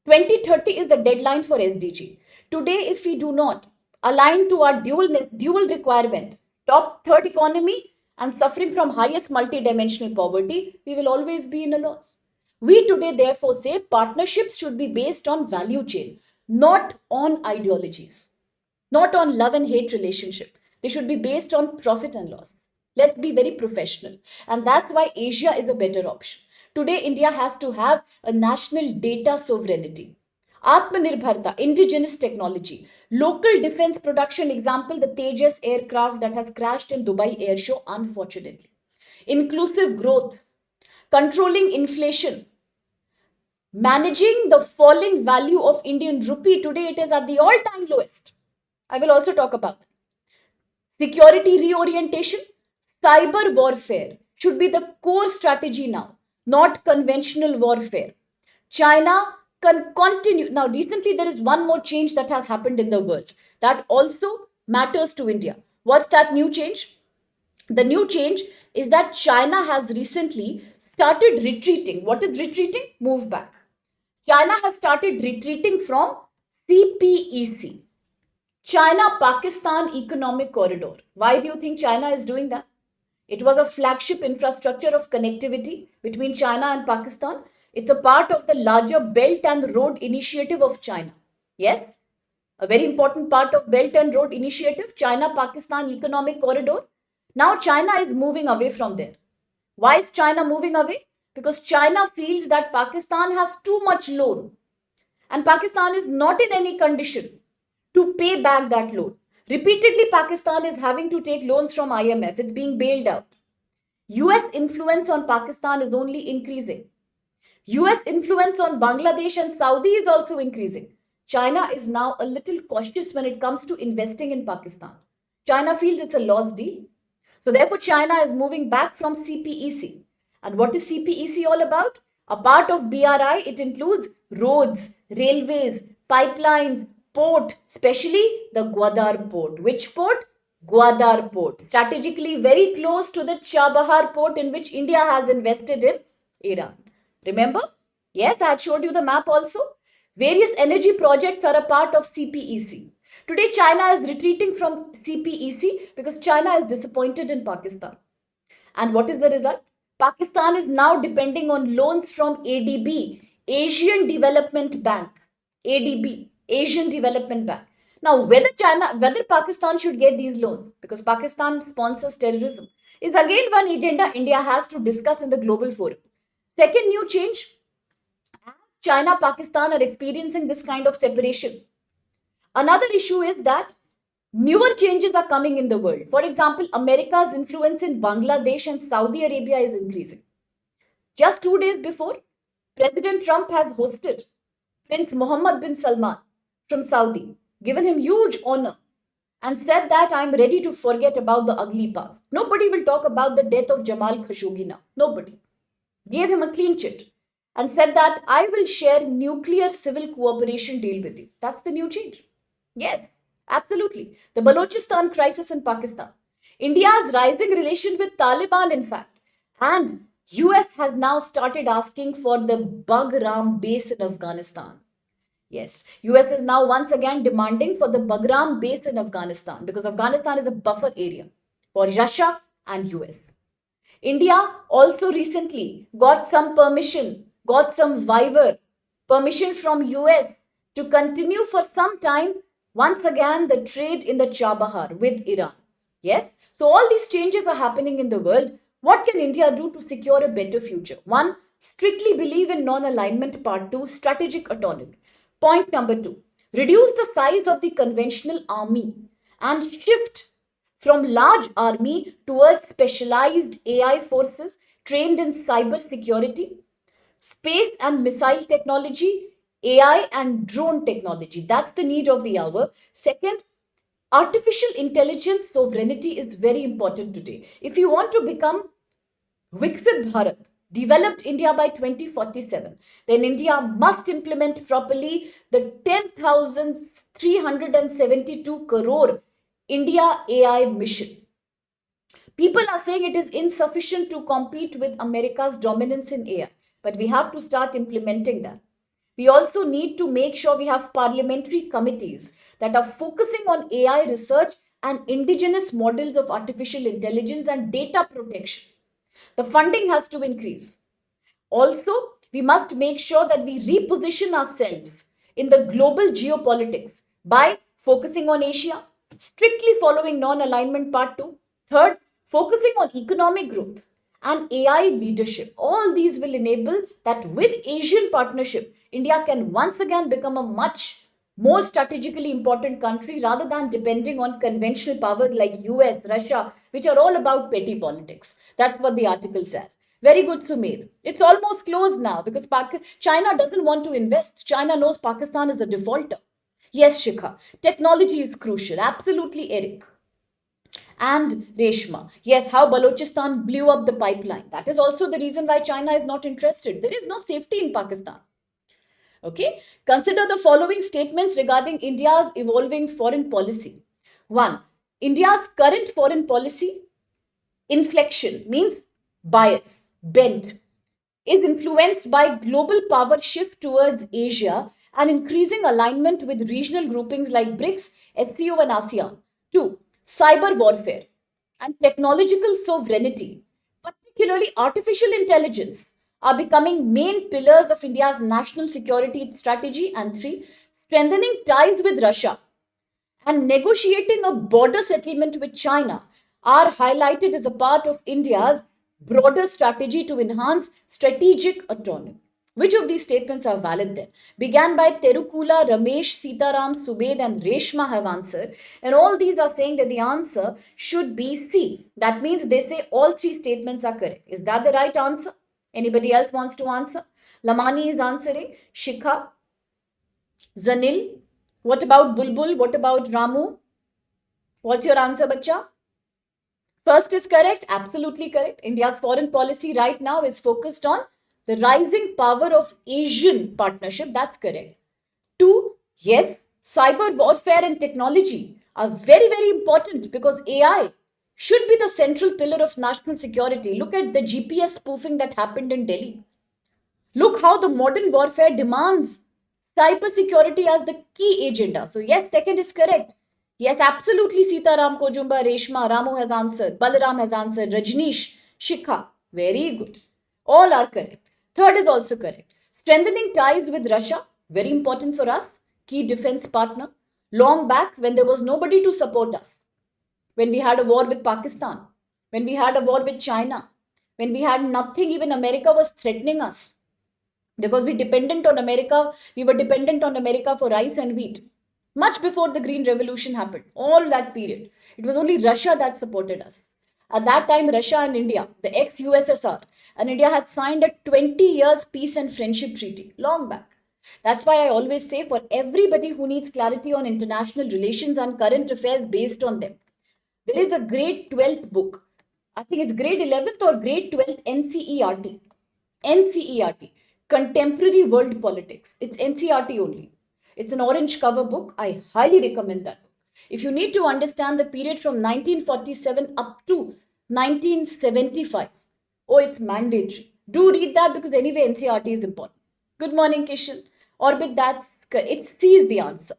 2030 is the deadline for SDG. Today, if we do not align to our dual requirement, top third economy and suffering from highest multidimensional poverty, we will always be in a loss. We today therefore say partnerships should be based on value chain, not on ideologies, not on love and hate relationship. They should be based on profit and loss. Let's be very professional. And that's why Asia is a better option. Today, India has to have a national data sovereignty. Atmanirbharta, indigenous technology, local defense production, example, the Tejas aircraft that has crashed in Dubai Air Show, unfortunately. Inclusive growth, controlling inflation, managing the falling value of Indian rupee. Today, it is at the all-time lowest. I will also talk about that. Security reorientation, cyber warfare should be the core strategy now, not conventional warfare. China can continue. Now, recently, there is one more change that has happened in the world that also matters to India. What's that new change? The new change is that China has recently started retreating. What is retreating? Move back. China has started retreating from CPEC, China-Pakistan Economic Corridor. Why do you think China is doing that? It was a flagship infrastructure of connectivity between China and Pakistan. It's a part of the larger Belt and Road Initiative of China. Yes, a very important part of Belt and Road Initiative, China-Pakistan Economic Corridor. Now China is moving away from there. Why is China moving away? Because China feels that Pakistan has too much loan and Pakistan is not in any condition to pay back that loan. Repeatedly, Pakistan is having to take loans from IMF. It's being bailed out. US influence on Pakistan is only increasing. US influence on Bangladesh and Saudi is also increasing. China is now a little cautious when it comes to investing in Pakistan. China feels it's a lost deal. So therefore, China is moving back from CPEC. And what is CPEC all about? A part of BRI, it includes roads, railways, pipelines, port, especially the Gwadar port. Which port? Gwadar port. Strategically very close to the Chabahar port in which India has invested in Iran. Remember? Yes, I had showed you the map also. Various energy projects are a part of CPEC. Today, China is retreating from CPEC because China is disappointed in Pakistan. And what is the result? Pakistan is now depending on loans from ADB, Asian Development Bank. ADB, Asian Development Bank. Now, whether Pakistan should get these loans, because Pakistan sponsors terrorism, is again one agenda India has to discuss in the global forum. Second new change, China, Pakistan are experiencing this kind of separation. Another issue is that newer changes are coming in the world. For example, America's influence in Bangladesh and Saudi Arabia is increasing. Just 2 days before, President Trump has hosted Prince Mohammed bin Salman from Saudi, given him huge honor, and said that I'm ready to forget about the ugly past. Nobody will talk about the death of Jamal Khashoggi now. Nobody. Gave him a clean chit. and said that I will share nuclear civil cooperation deal with you. That's the new change. Yes, absolutely. The Balochistan crisis in Pakistan, India's rising relation with Taliban, in fact, and US has now started asking for the Bagram base in Afghanistan. Yes, US is now once again demanding for the Bagram base in Afghanistan because Afghanistan is a buffer area for Russia and US. India also recently got some permission, got some waiver permission from US to continue for some time once again the trade in the Chabahar with Iran. Yes, so all these changes are happening in the world. What can India do to secure a better future? One, strictly believe in non-alignment. Part two, strategic autonomy. Point number two, reduce the size of the conventional army and shift from large army towards specialized AI forces trained in cyber security, space and missile technology, AI and drone technology. That's the need of the hour. Second, artificial intelligence sovereignty is very important today. If you want to become Viksit Bharat, developed India by 2047, then India must implement properly the 10,372 crore India AI mission. People are saying it is insufficient to compete with America's dominance in AI, but we have to start implementing that. We also need to make sure we have parliamentary committees that are focusing on AI research and indigenous models of artificial intelligence and data protection. The funding has to increase. Also, we must make sure that we reposition ourselves in the global geopolitics by focusing on Asia, strictly following non alignment part two. Third, focusing on economic growth and AI leadership. All these will enable that with Asian partnership, India can once again become a much more strategically important country rather than depending on conventional powers like US, Russia, which are all about petty politics. That's what the article says. Very good, Sumedh. It's almost closed now because China doesn't want to invest. China knows Pakistan is a defaulter. Yes, Shikha, technology is crucial. Absolutely, Eric. And Reshma, yes, how Balochistan blew up the pipeline. That is also the reason why China is not interested. There is no safety in Pakistan. Okay, consider the following statements regarding India's evolving foreign policy. One, India's current foreign policy inflection means bias, bent, is influenced by global power shift towards Asia and increasing alignment with regional groupings like BRICS, SCO, and ASEAN. Two, cyber warfare and technological sovereignty, particularly artificial intelligence, are becoming main pillars of India's national security strategy. And three, strengthening ties with Russia and negotiating a border settlement with China are highlighted as a part of India's broader strategy to enhance strategic autonomy. Which of these statements are valid then? Began by Terukula, Ramesh, Sitaram, Subed, and Reshma have answered. And all these are saying that the answer should be C. That means they say all three statements are correct. Is that the right answer? Anybody else wants to answer? Lamani is answering. Shikha, Zanil. What about Bulbul? What about Ramu? What's your answer, bacha? First is correct, absolutely correct. India's foreign policy right now is focused on the rising power of Asian partnership. That's correct. Two, yes, cyber warfare and technology are very, very important because AI should be the central pillar of national security. Look at the GPS spoofing that happened in Delhi. Look how the modern warfare demands cybersecurity as the key agenda. So, yes, second is correct. Yes, absolutely. Sitaram, Kojumba, Reshma, Ramu has answered. Balaram has answered. Rajneesh, Shikha. Very good. All are correct. Third is also correct. Strengthening ties with Russia. Very important for us. Key defense partner. Long back when there was nobody to support us. When we had a war with Pakistan. When we had a war with China. When we had nothing, even America was threatening us because we were dependent on America for rice and wheat much before the Green Revolution happened. All that period, it was only Russia that supported us. At that time, Russia and India, the ex-USSR, and India had signed a 20 years peace and friendship treaty long back. That's why I always say, for everybody who needs clarity on international relations and current affairs based on them, there is a grade 12th book. I think it's grade 11th or grade 12th NCERT. NCERT, Contemporary World Politics. It's NCRT only. It's an orange cover book. I highly recommend that book. If you need to understand the period from 1947 up to 1975, oh, it's mandatory. Do read that because anyway, NCRT is important. Good morning, Kishan. Orbit, it sees the answer.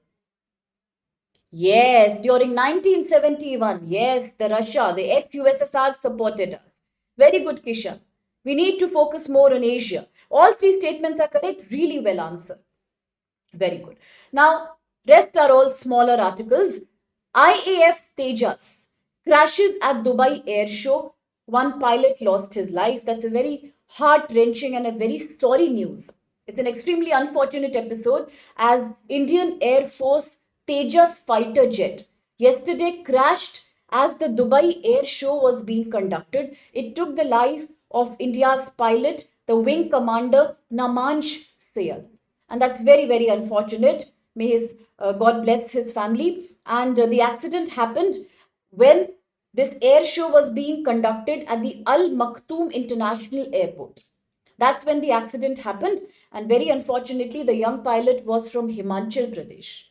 Yes, during 1971, yes, the ex-USSR supported us. Very good, Kishan. We need to focus more on Asia. All three statements are correct, really well answered. Very good. Now, rest are all smaller articles. IAF Tejas crashes at Dubai Air Show. One pilot lost his life. That's a very heart-wrenching and a very sorry news. It's an extremely unfortunate episode as Indian Air Force Tejas fighter jet yesterday crashed as the Dubai Air Show was being conducted. It took the life of India's pilot, the wing commander Namansh Sayal. And that's very, very unfortunate. May his God bless his family. And the accident happened when this air show was being conducted at the Al Maktoum International Airport. That's when the accident happened. And very unfortunately, the young pilot was from Himachal Pradesh.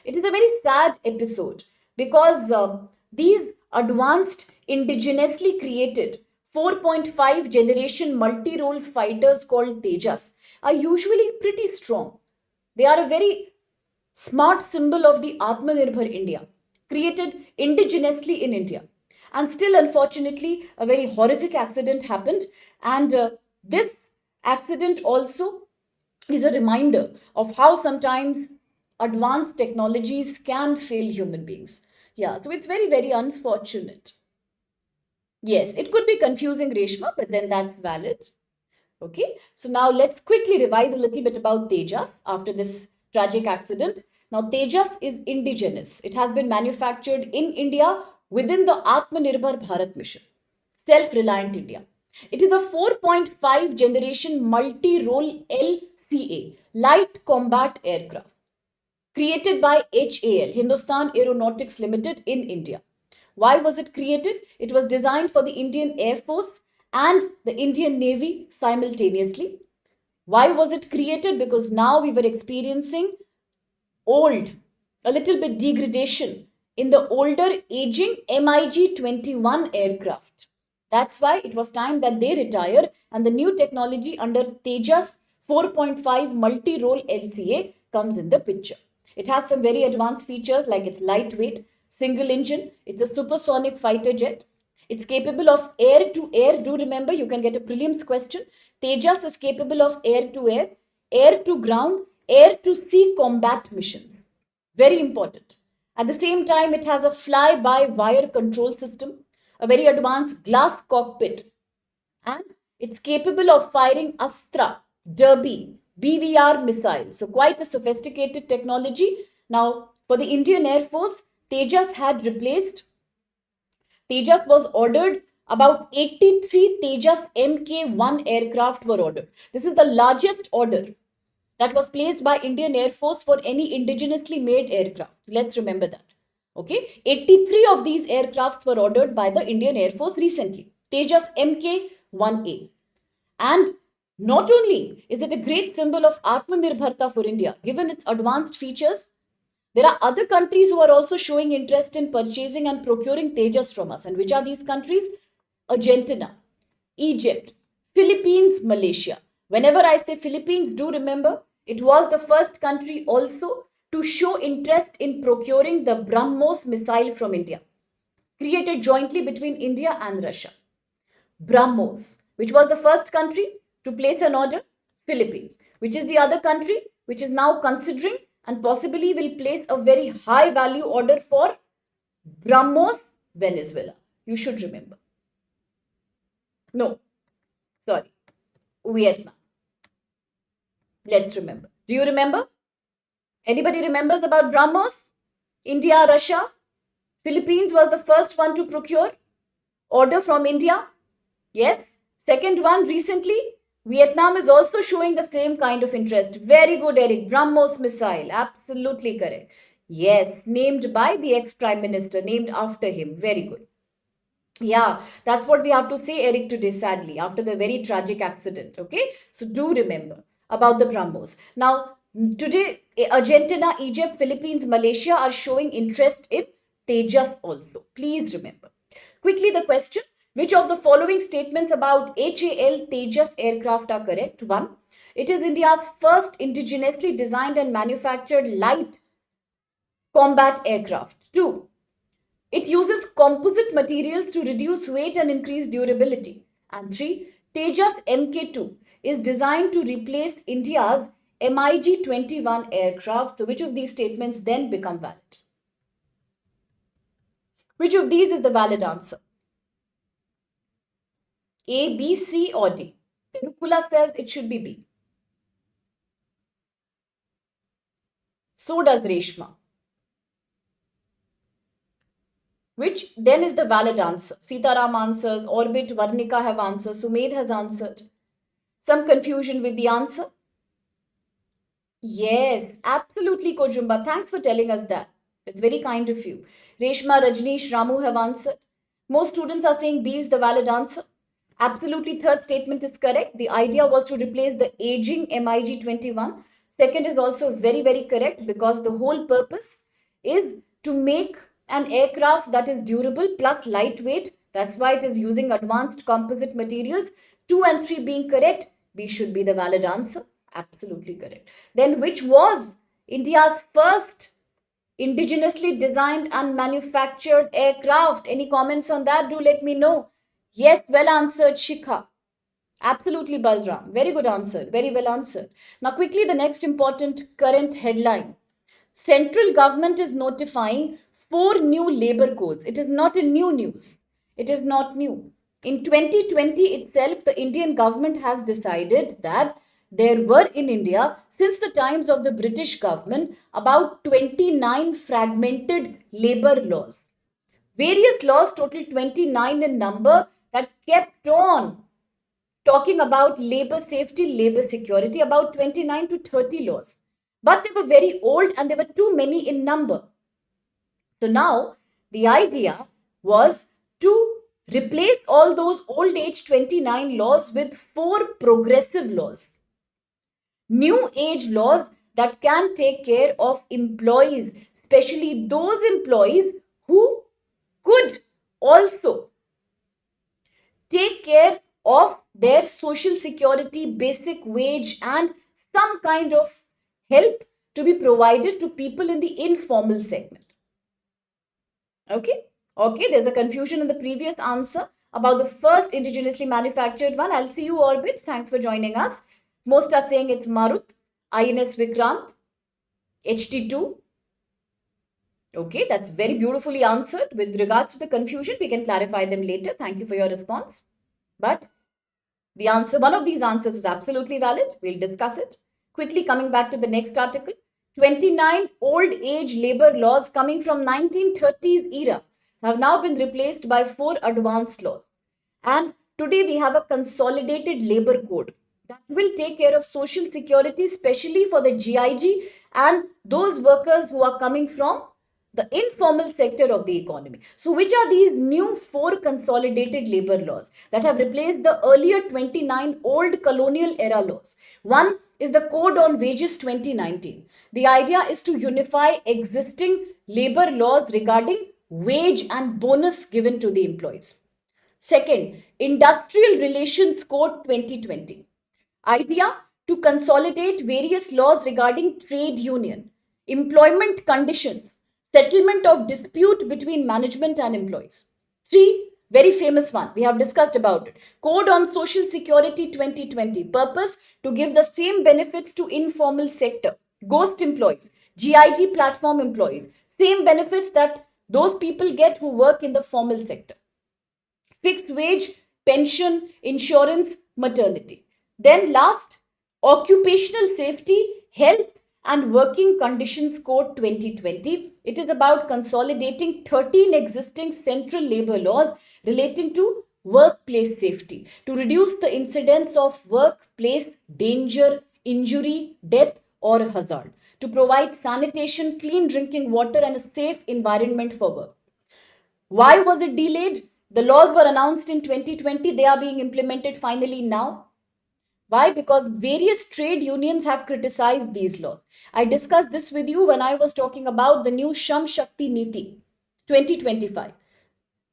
It is a very sad episode because these advanced indigenously created 4.5 generation multi-role fighters called Tejas are usually pretty strong. They are a very smart symbol of the Atmanirbhar India, created indigenously in India. And still, unfortunately, a very horrific accident happened. And this accident also is a reminder of how sometimes advanced technologies can fail human beings. Yeah, so it's very, very unfortunate. Yes, it could be confusing, Reshma, but then that's valid. Okay, so now let's quickly revise a little bit about Tejas after this tragic accident. Now, Tejas is indigenous. It has been manufactured in India within the Atmanirbhar Bharat mission, self-reliant India. It is a 4.5 generation multi-role LCA, light combat aircraft, created by HAL, Hindustan Aeronautics Limited in India. Why was it created? It was designed for the Indian Air Force and the Indian Navy simultaneously. Why was it created? Because now we were experiencing a little bit degradation in the older aging MiG 21 aircraft. That's why it was time that they retire and the new technology under Tejas 4.5 multi-role LCA comes in the picture. It has some very advanced features like it's lightweight, single engine, it's a supersonic fighter jet. It's capable of air to air. Do remember, you can get a prelims question. Tejas is capable of air to air to ground, air to sea combat missions. Very important. At the same time, it has a fly-by-wire control system, a very advanced glass cockpit, and it's capable of firing Astra, Derby, BVR missiles. So quite a sophisticated technology. Now, for the Indian Air Force, Tejas was ordered. About 83 Tejas Mk1 aircraft were ordered. This is the largest order that was placed by Indian Air Force for any indigenously made aircraft. Let's remember that. Okay, 83 of these aircrafts were ordered by the Indian Air Force recently. Tejas Mk1A. And not only is it a great symbol of Atmanirbharta for India, given its advanced features, there are other countries who are also showing interest in purchasing and procuring Tejas from us. And which are these countries? Argentina, Egypt, Philippines, Malaysia. Whenever I say Philippines, do remember, it was the first country also to show interest in procuring the BrahMos missile from India, created jointly between India and Russia. BrahMos, which was the first country to place an order? Philippines. Which is the other country which is now considering and possibly will place a very high value order for BrahMos? Venezuela. You should remember. No, sorry, Vietnam. Let's remember. Do you remember? Anybody remembers about BrahMos? India, Russia. Philippines was the first one to procure order from India. Yes. Second one recently, Vietnam is also showing the same kind of interest. Very good, Eric. BrahMos missile. Absolutely correct. Yes, named by the ex-prime minister, named after him. Very good. Yeah, that's what we have to say, Eric, today, sadly, after the very tragic accident. Okay, so do remember. about the BrahMos. Now, today, Argentina, Egypt, Philippines, Malaysia are showing interest in Tejas also. Please remember. Quickly, the question: which of the following statements about HAL Tejas aircraft are correct? 1. It is India's first indigenously designed and manufactured light combat aircraft. 2. It uses composite materials to reduce weight and increase durability. And 3. Tejas Mk2 is designed to replace India's MiG-21 aircraft. So which of these statements then become valid? Which of these is the valid answer? A, B, C or D? Tenukula says it should be B. So does Reshma. Which then is the valid answer? Sitaram answers, Orbit, Varnika have answered, Sumed has answered. Some confusion with the answer? Yes, absolutely, Kojumba. Thanks for telling us that. It's very kind of you. Reshma, Rajneesh, Ramu have answered. Most students are saying B is the valid answer. Absolutely, third statement is correct. The idea was to replace the aging MiG-21. Second is also very, very correct because the whole purpose is to make an aircraft that is durable plus lightweight. That's why it is using advanced composite materials. 2 and 3 being correct. B should be the valid answer. Absolutely correct. Then which was India's first indigenously designed and manufactured aircraft? Any comments on that? Do let me know. Yes, well answered, Shikha. Absolutely, Balram. Very good answer. Very well answered. Now, quickly, the next important current headline. Central government is notifying 4 new labor codes. It is not a new news. It is not new. In 2020 itself, the Indian government has decided that there were in India, since the times of the British government, about 29 fragmented labor laws. Various laws, total 29 in number, that kept on talking about labor safety, labor security, about 29 to 30 laws. But they were very old and there were too many in number. So now the idea was to replace all those old age 29 laws with 4 progressive laws. New age laws that can take care of employees, especially those employees who could also take care of their social security, basic wage, and some kind of help to be provided to people in the informal segment. Okay, there's a confusion in the previous answer about the first indigenously manufactured one. I'll see you, Orbit. Thanks for joining us. Most are saying it's Marut, INS Vikrant, HT2. Okay, that's very beautifully answered. With regards to the confusion, we can clarify them later. Thank you for your response. But the answer, one of these answers is absolutely valid. We'll discuss it. Quickly coming back to the next article. 29 old age labor laws coming from 1930s era have now been replaced by 4 advanced laws. And today we have a consolidated labor code that will take care of social security, especially for the GIG and those workers who are coming from the informal sector of the economy. So which are these new 4 consolidated labor laws that have replaced the earlier 29 old colonial era laws? One is the Code on Wages 2019. The idea is to unify existing labor laws regarding wage and bonus given to the employees. Second, Industrial Relations Code 2020. Idea to consolidate various laws regarding trade union, employment conditions, settlement of dispute between management and employees. 3, very famous one, we have discussed about it. Code on Social Security 2020. Purpose to give the same benefits to informal sector, ghost employees, GIG platform employees. Same benefits that those people get who work in the formal sector. Fixed wage, pension, insurance, maternity. Then last, Occupational Safety, Health and Working Conditions Code 2020. It is about consolidating 13 existing central labor laws relating to workplace safety to reduce the incidence of workplace danger, injury, death or hazard, to provide sanitation, clean drinking water and a safe environment for work. Why was it delayed? The laws were announced in 2020. They are being implemented finally now. Why? Because various trade unions have criticized these laws. I discussed this with you when I was talking about the new Sham Shakti Niti 2025.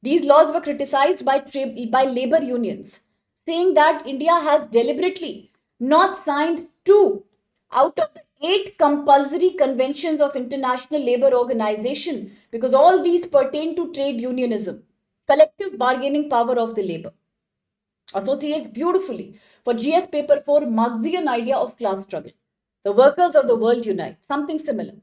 These laws were criticized by labor unions, saying that India has deliberately not signed two out of the eight compulsory conventions of International Labour Organization because all these pertain to trade unionism, collective bargaining power of the labor. Associates beautifully for GS paper 4 Marxian idea of class struggle. The workers of the world unite, something similar.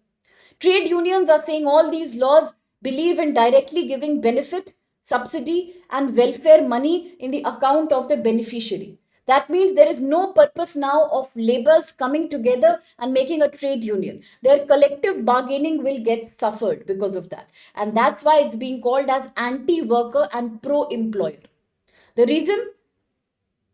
Trade unions are saying all these laws believe in directly giving benefit, subsidy, and welfare money in the account of the beneficiary. That means there is no purpose now of laborers coming together and making a trade union. Their collective bargaining will get suffered because of that. And that's why it's being called as anti-worker and pro-employer. The reason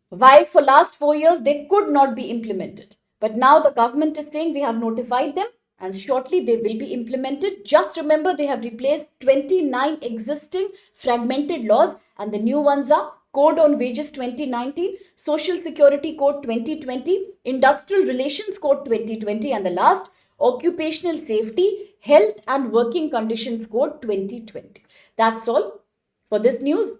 why for last 4 years they could not be implemented. But now the government is saying we have notified them and shortly they will be implemented. Just remember they have replaced 29 existing fragmented laws and the new ones are Code on Wages 2019, Social Security Code 2020, Industrial Relations Code 2020 and the last Occupational Safety, Health and Working Conditions Code 2020. That's all for this news.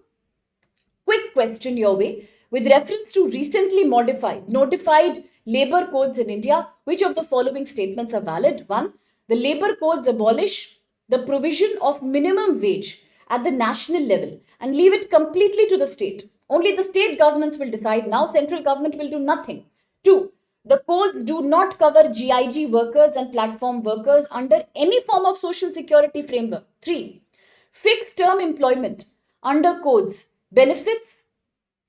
Quick question your way. With reference to recently notified labor codes in India, which of the following statements are valid? One, the labor codes abolish the provision of minimum wage at the national level and leave it completely to the state. Only the state governments will decide now, central government will do nothing. Two, the codes do not cover GIG workers and platform workers under any form of social security framework. Three, fixed term employment under codes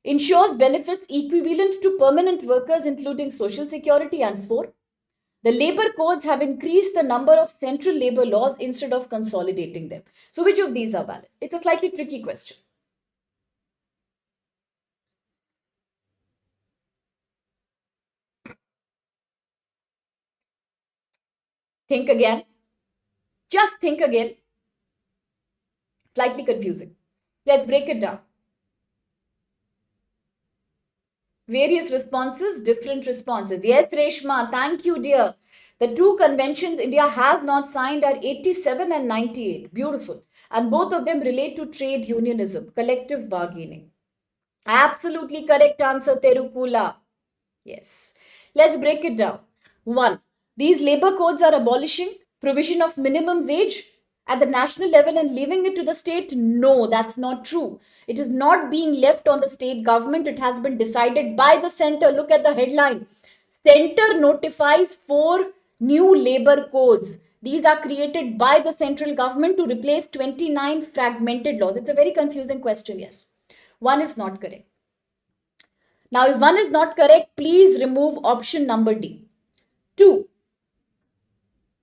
ensures benefits equivalent to permanent workers, including social security. And four, the labor codes have increased the number of central labor laws instead of consolidating them. So, which of these are valid? It's a slightly tricky question. Think again. Just think again. Slightly confusing. Let's break it down. Various responses, different responses. Yes, Reshma, thank you, dear. The two conventions India has not signed are 87 and 98. Beautiful. And both of them relate to trade unionism, collective bargaining. Absolutely correct answer, Terukula. Yes. Let's break it down. One, these labor codes are abolishing provision of minimum wage at the national level and leaving it to the state. No, that's not true. It is not being left on the state government. It has been decided by the center. Look at the headline. Center notifies 4 new labor codes. These are created by the central government to replace 29 fragmented laws. It's a very confusing question, yes. One is not correct. Now, if one is not correct, please remove option number D. 2.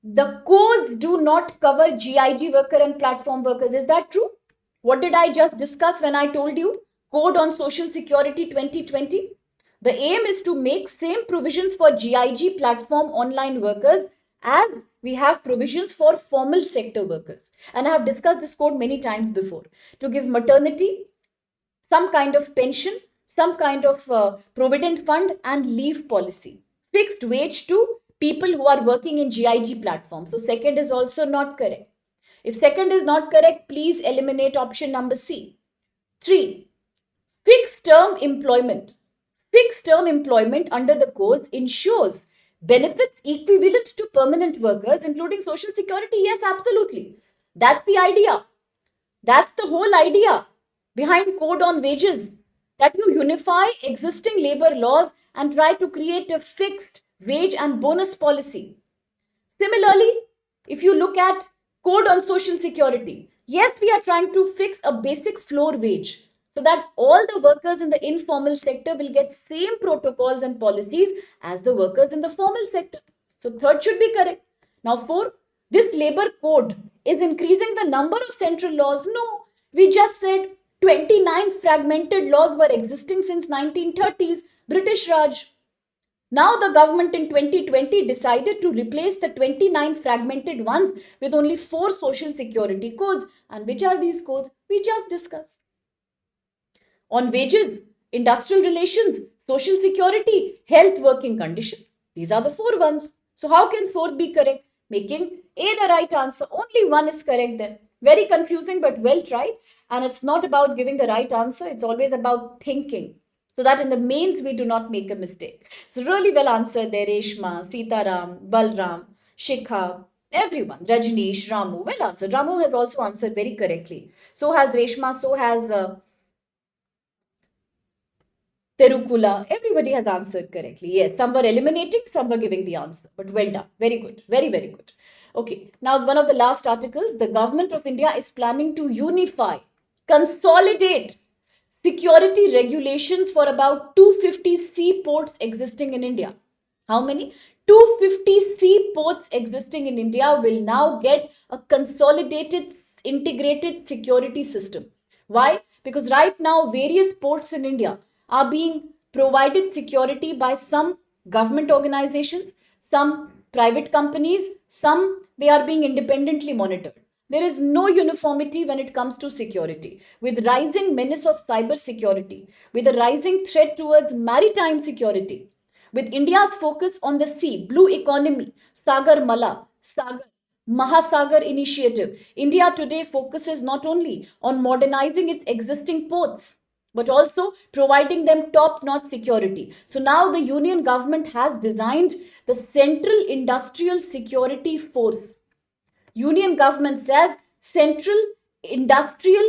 The codes do not cover GIG worker and platform workers. Is that true? What did I just discuss when I told you? Code on Social Security 2020. The aim is to make same provisions for GIG platform online workers as we have provisions for formal sector workers. And I have discussed this code many times before. To give maternity, some kind of pension, some kind of provident fund and leave policy. Fixed wage to people who are working in GIG platform. So second is also not correct. If second is not correct, please eliminate option number C. 3. Fixed term employment. Fixed term employment under the codes ensures benefits equivalent to permanent workers, including social security. Yes, absolutely. That's the idea. That's the whole idea behind code on wages, that you unify existing labor laws and try to create a fixed wage and bonus policy. Similarly, if you look at code on social security, yes, we are trying to fix a basic floor wage so that all the workers in the informal sector will get same protocols and policies as the workers in the formal sector. So third should be correct. Now four, this labor code is increasing the number of central laws. No, we just said 29 fragmented laws were existing since 1930s, British Raj. Now the government in 2020 decided to replace the 29 fragmented ones with only 4 social security codes. And which are these codes? We just discussed. On wages, industrial relations, social security, health, working condition. These are the four ones. So how can fourth be correct? Making A the right answer. Only one is correct then. Very confusing but well tried. And it's not about giving the right answer. It's always about thinking. So that in the mains we do not make a mistake. So really well answered there, Reshma, Sitaram, Balram, Shikha, everyone, Rajneesh, Ramu, well answered. Ramu has also answered very correctly. So has Reshma, so has Terukula, everybody has answered correctly. Yes, some were eliminating, some were giving the answer. But well done. Very good. Very, very good. Okay, now one of the last articles. The government of India is planning to unify, consolidate security regulations for about 250 seaports existing in India. How many? 250 seaports existing in India will now get a consolidated, integrated security system. Why? Because right now, various ports in India are being provided security by some government organizations, some private companies, some they are being independently monitored. There is no uniformity when it comes to security. With rising menace of cyber security, with a rising threat towards maritime security, with India's focus on the sea, blue economy, Sagar Mala, Sagar, Mahasagar initiative, India today focuses not only on modernizing its existing ports, but also providing them top-notch security. So now the union government has designed the Central Industrial Security Force. Union government says Central Industrial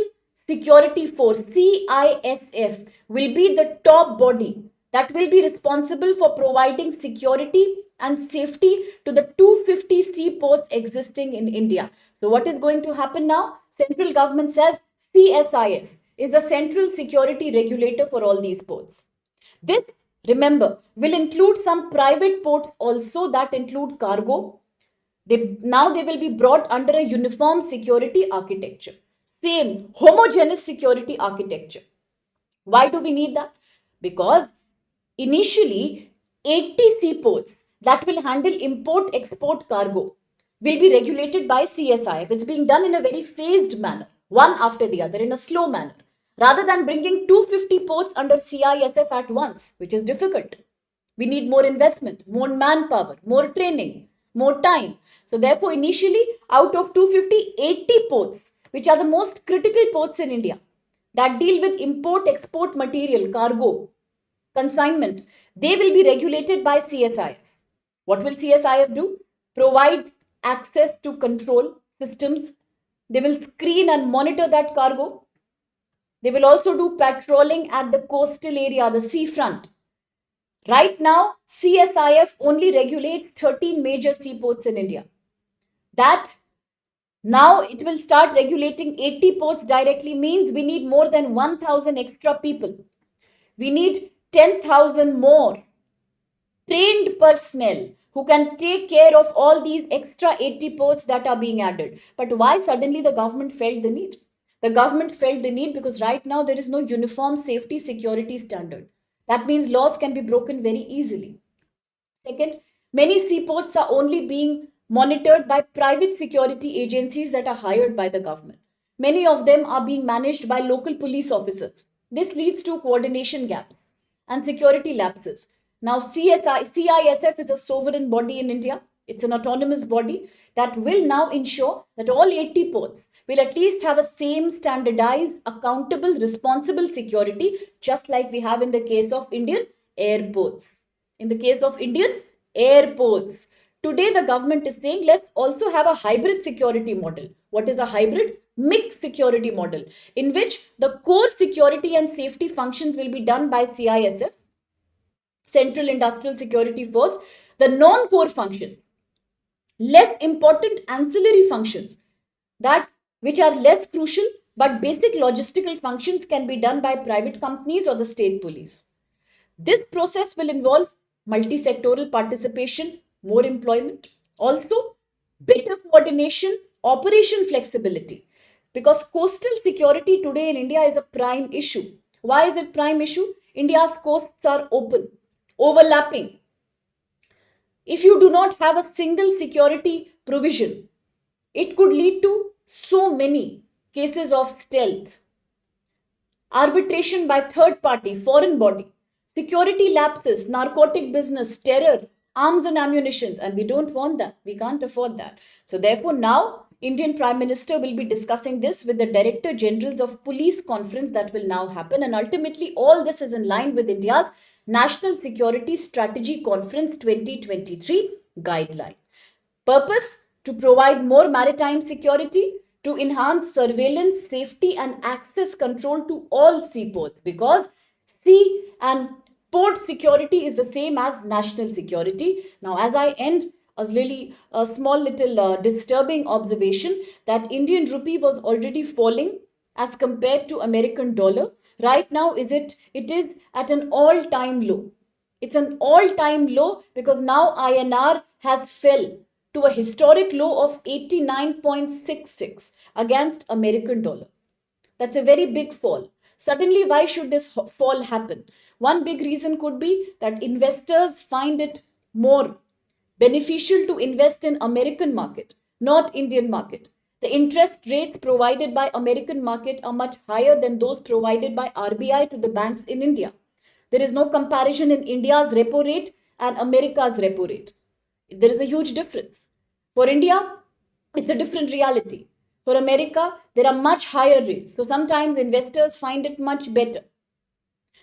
Security Force, CISF, will be the top body that will be responsible for providing security and safety to the 250 seaports existing in India. So what is going to happen now? Central government says CSIF is the central security regulator for all these ports. This, remember, will include some private ports also that include cargo. Now they will be brought under a uniform security architecture. Same homogeneous security architecture. Why do we need that? Because initially 80 seaports that will handle import export cargo will be regulated by CSIF. It's being done in a very phased manner, one after the other, in a slow manner, rather than bringing 250 ports under CISF at once, which is difficult. We need more investment, more manpower, more training, more time. So therefore, initially, out of 250, 80 ports, which are the most critical ports in India, that deal with import, export material, cargo, consignment, they will be regulated by CSIF. What will CSIF do? Provide access to control systems. They will screen and monitor that cargo. They will also do patrolling at the coastal area, the seafront. Right now, CSIF only regulates 13 major seaports in India. That now it will start regulating 80 ports directly means we need more than 1,000 extra people. We need 10,000 more trained personnel who can take care of all these extra 80 ports that are being added. But why suddenly the government felt the need? The government felt the need because right now there is no uniform safety security standard. That means laws can be broken very easily. Second, many seaports are only being monitored by private security agencies that are hired by the government. Many of them are being managed by local police officers. This leads to coordination gaps and security lapses. Now, CISF is a sovereign body in India. It's an autonomous body that will now ensure that all 80 ports will at least have a same standardized, accountable, responsible security, just like we have in the case of Indian airports. In the case of Indian airports, today the government is saying let's also have a hybrid security model. What is a hybrid? Mixed security model, in which the core security and safety functions will be done by CISF, Central Industrial Security Force. The non-core functions, less important ancillary functions, that which are less crucial but basic logistical functions, can be done by private companies or the state police. This process will involve multi-sectoral participation, more employment, also better coordination, operation flexibility. Because coastal security today in India is a prime issue. Why is it prime issue? India's coasts are open, overlapping. If you do not have a single security provision, it could lead to so many cases of stealth, arbitration by third party, foreign body. security lapses, narcotic business, terror, arms and ammunitions, and we don't want that. We can't afford that. So therefore now Indian Prime Minister will be discussing this with the Director Generals of Police conference that will now happen, and ultimately all this is in line with India's National Security Strategy Conference 2023 guideline. Purpose: to provide more maritime security, to enhance surveillance, safety, and access control to all seaports, because sea and port security is the same as national security. Now, as I end, a small little disturbing observation that Indian rupee was already falling as compared to American dollar. Right now, it is at an all-time low. It's an all-time low because now INR has fell to a historic low of 89.66 against American dollar. That's a very big fall. Suddenly, why should this fall happen? One big reason could be that investors find it more beneficial to invest in American market, not Indian market. The interest rates provided by American market are much higher than those provided by RBI to the banks in India. There is no comparison in India's repo rate and America's repo rate. There is a huge difference. For India, it's a different reality. For America, there are much higher rates. So sometimes investors find it much better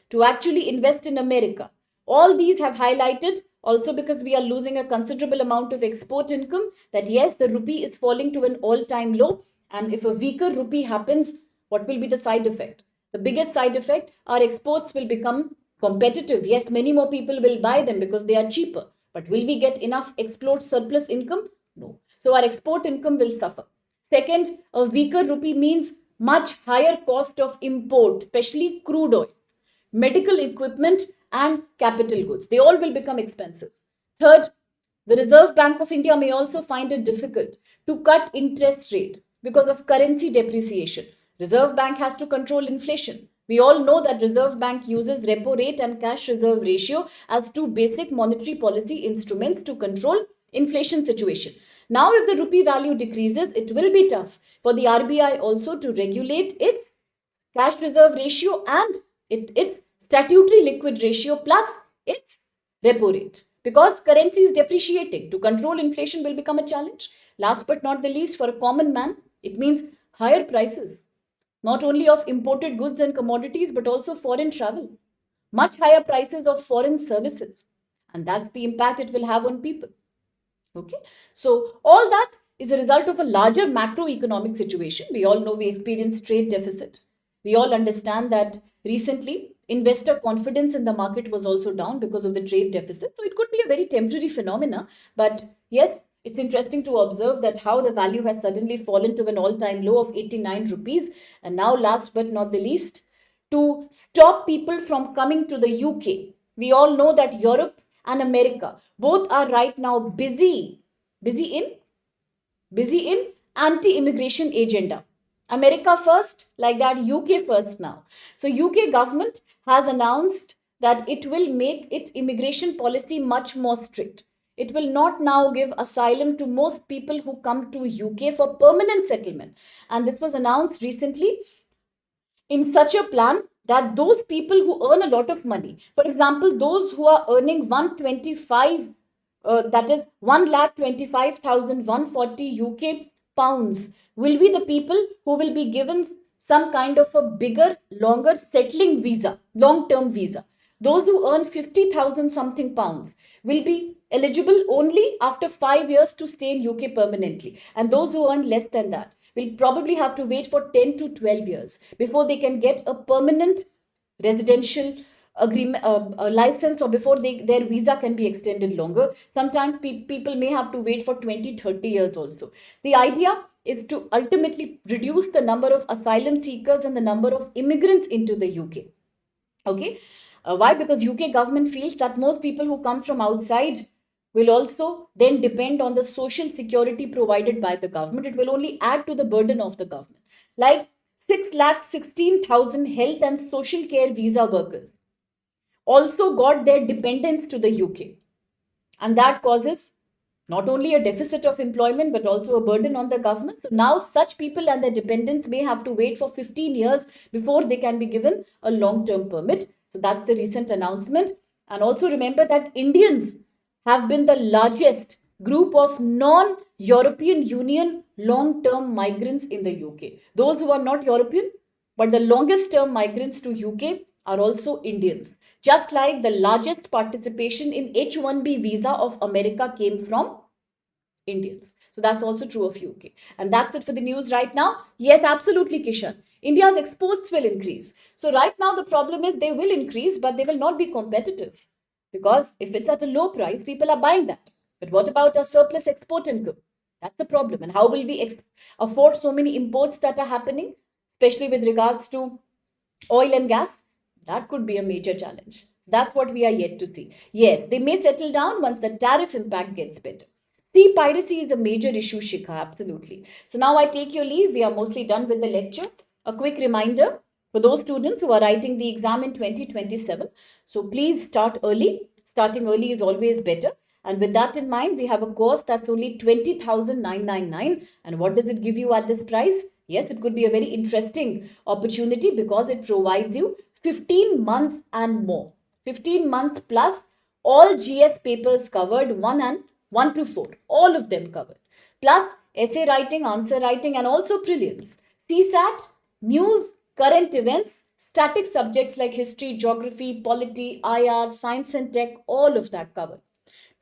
to actually invest in America. All these have highlighted also because we are losing a considerable amount of export income, that yes, the rupee is falling to an all-time low. And if a weaker rupee happens, what will be the side effect? The biggest side effect, our exports will become competitive. Yes, many more people will buy them because they are cheaper. But will we get enough export surplus income? No. So our export income will suffer. Second, a weaker rupee means much higher cost of import, especially crude oil, medical equipment, and capital goods. They all will become expensive. Third, the Reserve Bank of India may also find it difficult to cut interest rate because of currency depreciation. Reserve Bank has to control inflation. We all know that Reserve Bank uses repo rate and cash reserve ratio as two basic monetary policy instruments to control inflation situation. Now, if the rupee value decreases, it will be tough for the RBI also to regulate its cash reserve ratio and its statutory liquid ratio plus its repo rate, because currency is depreciating. To control inflation will become a challenge. Last but not the least, for a common man, it means higher prices, not only of imported goods and commodities, but also foreign travel, much higher prices of foreign services. And that's the impact it will have on people. Okay, so all that is a result of a larger macroeconomic situation. We all know we experience trade deficit. We all understand that recently investor confidence in the market was also down because of the trade deficit. So it could be a very temporary phenomena. But yes, it's interesting to observe that how the value has suddenly fallen to an all-time low of 89 rupees. And now, last but not the least, to stop people from coming to the UK. We all know that Europe and America both are right now busy in anti-immigration agenda. America first, like that UK first now. So UK government has announced that it will make its immigration policy much more strict. It will not now give asylum to most people who come to UK for permanent settlement. And this was announced recently in such a plan that those people who earn a lot of money, for example, those who are earning 125, that is 1,25,140 UK pounds, will be the people who will be given some kind of a bigger, longer settling visa, long-term visa. Those who earn 50,000 something pounds will be eligible only after 5 years to stay in UK permanently. And those who earn less than that will probably have to wait for 10 to 12 years before they can get a permanent residential agreement, license, or before their visa can be extended longer. Sometimes people may have to wait for 20, 30 years also. The idea is to ultimately reduce the number of asylum seekers and the number of immigrants into the UK. Okay. Why? Because UK government feels that most people who come from outside will also then depend on the social security provided by the government. It will only add to the burden of the government. Like 6,16,000 health and social care visa workers also got their dependents to the UK. And that causes not only a deficit of employment, but also a burden on the government. So now such people and their dependents may have to wait for 15 years before they can be given a long-term permit. So that's the recent announcement. And also remember that Indians have been the largest group of non-European Union long-term migrants in the UK. Those who are not European, but the longest term migrants to UK are also Indians. Just like the largest participation in H1B visa of America came from Indians. So that's also true of UK. And that's it for the news right now. Yes, absolutely, Kishan. India's exports will increase. So right now the problem is they will increase, but they will not be competitive. Because if it's at a low price, people are buying that. But what about a surplus export income? That's the problem. And how will we afford so many imports that are happening, especially with regards to oil and gas? That could be a major challenge. That's what we are yet to see. Yes, they may settle down once the tariff impact gets better. Sea piracy is a major issue, Shikha, absolutely. So now I take your leave. We are mostly done with the lecture. A quick reminder for those students who are writing the exam in 2027. So please start early. Starting early is always better. And with that in mind, we have a course that's only 20,999. And what does it give you at this price? Yes, it could be a very interesting opportunity because it provides you 15 months and more. 15 months plus all GS papers covered, 1 to 4, all of them covered. Plus essay writing, answer writing, and also prelims. CSAT, news, current events, static subjects like history, geography, polity, IR, science and tech, all of that covered.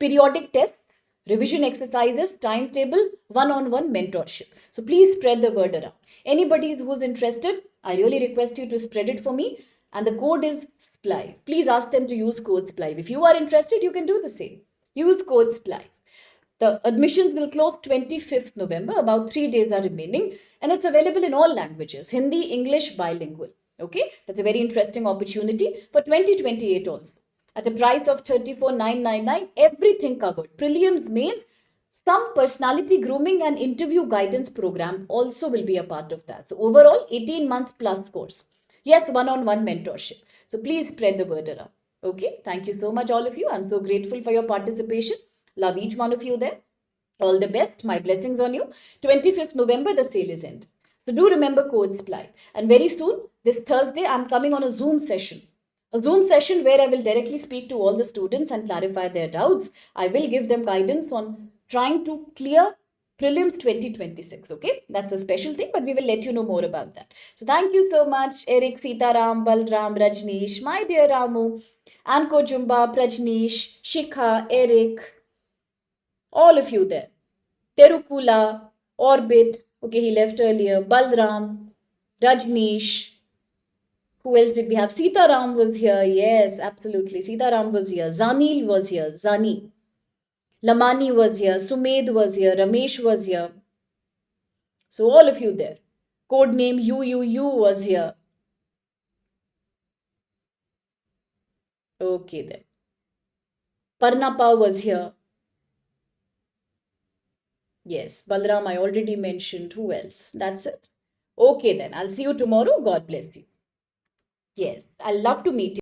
Periodic tests, revision exercises, timetable, one-on-one mentorship. So please spread the word around. Anybody who's interested, I really request you to spread it for me. And the code is SPLIVE. Please ask them to use code SPLIVE. If you are interested, you can do the same. Use code SPLIVE. The admissions will close 25th November. About 3 days are remaining. And it's available in all languages. Hindi, English, bilingual. Okay, that's a very interesting opportunity for 2028 also. At a price of 34,999, everything covered. Prelims, mains, some personality grooming and interview guidance program also will be a part of that. So overall, 18 months plus course. Yes, one-on-one mentorship. So please spread the word around. Okay, thank you so much, all of you. I'm so grateful for your participation. Love each one of you there. All the best. My blessings on you. 25th November, the sale is end. So do remember code SPLY. And very soon, this Thursday, I'm coming on a Zoom session. A Zoom session where I will directly speak to all the students and clarify their doubts. I will give them guidance on trying to clear Prelims 2026. Okay, that's a special thing, but we will let you know more about that. So thank you so much, Eric, Sitaram, Balram, Rajneesh, my dear Ramu, Anko Jumba, Prajneesh, Shikha, Eric, all of you there. Terukula, Orbit, okay, he left earlier, Balram, Rajneesh. Who else did we have? Sitaram was here. Yes, absolutely. Sitaram was here. Zanil was here. Zani. Lamani was here. Sumed was here. Ramesh was here. So all of you there. Code name UUU was here. Okay then. Parnapa was here. Yes, Balram I already mentioned. Who else? That's it. Okay then. I'll see you tomorrow. God bless you. Yes, I'll love to meet you.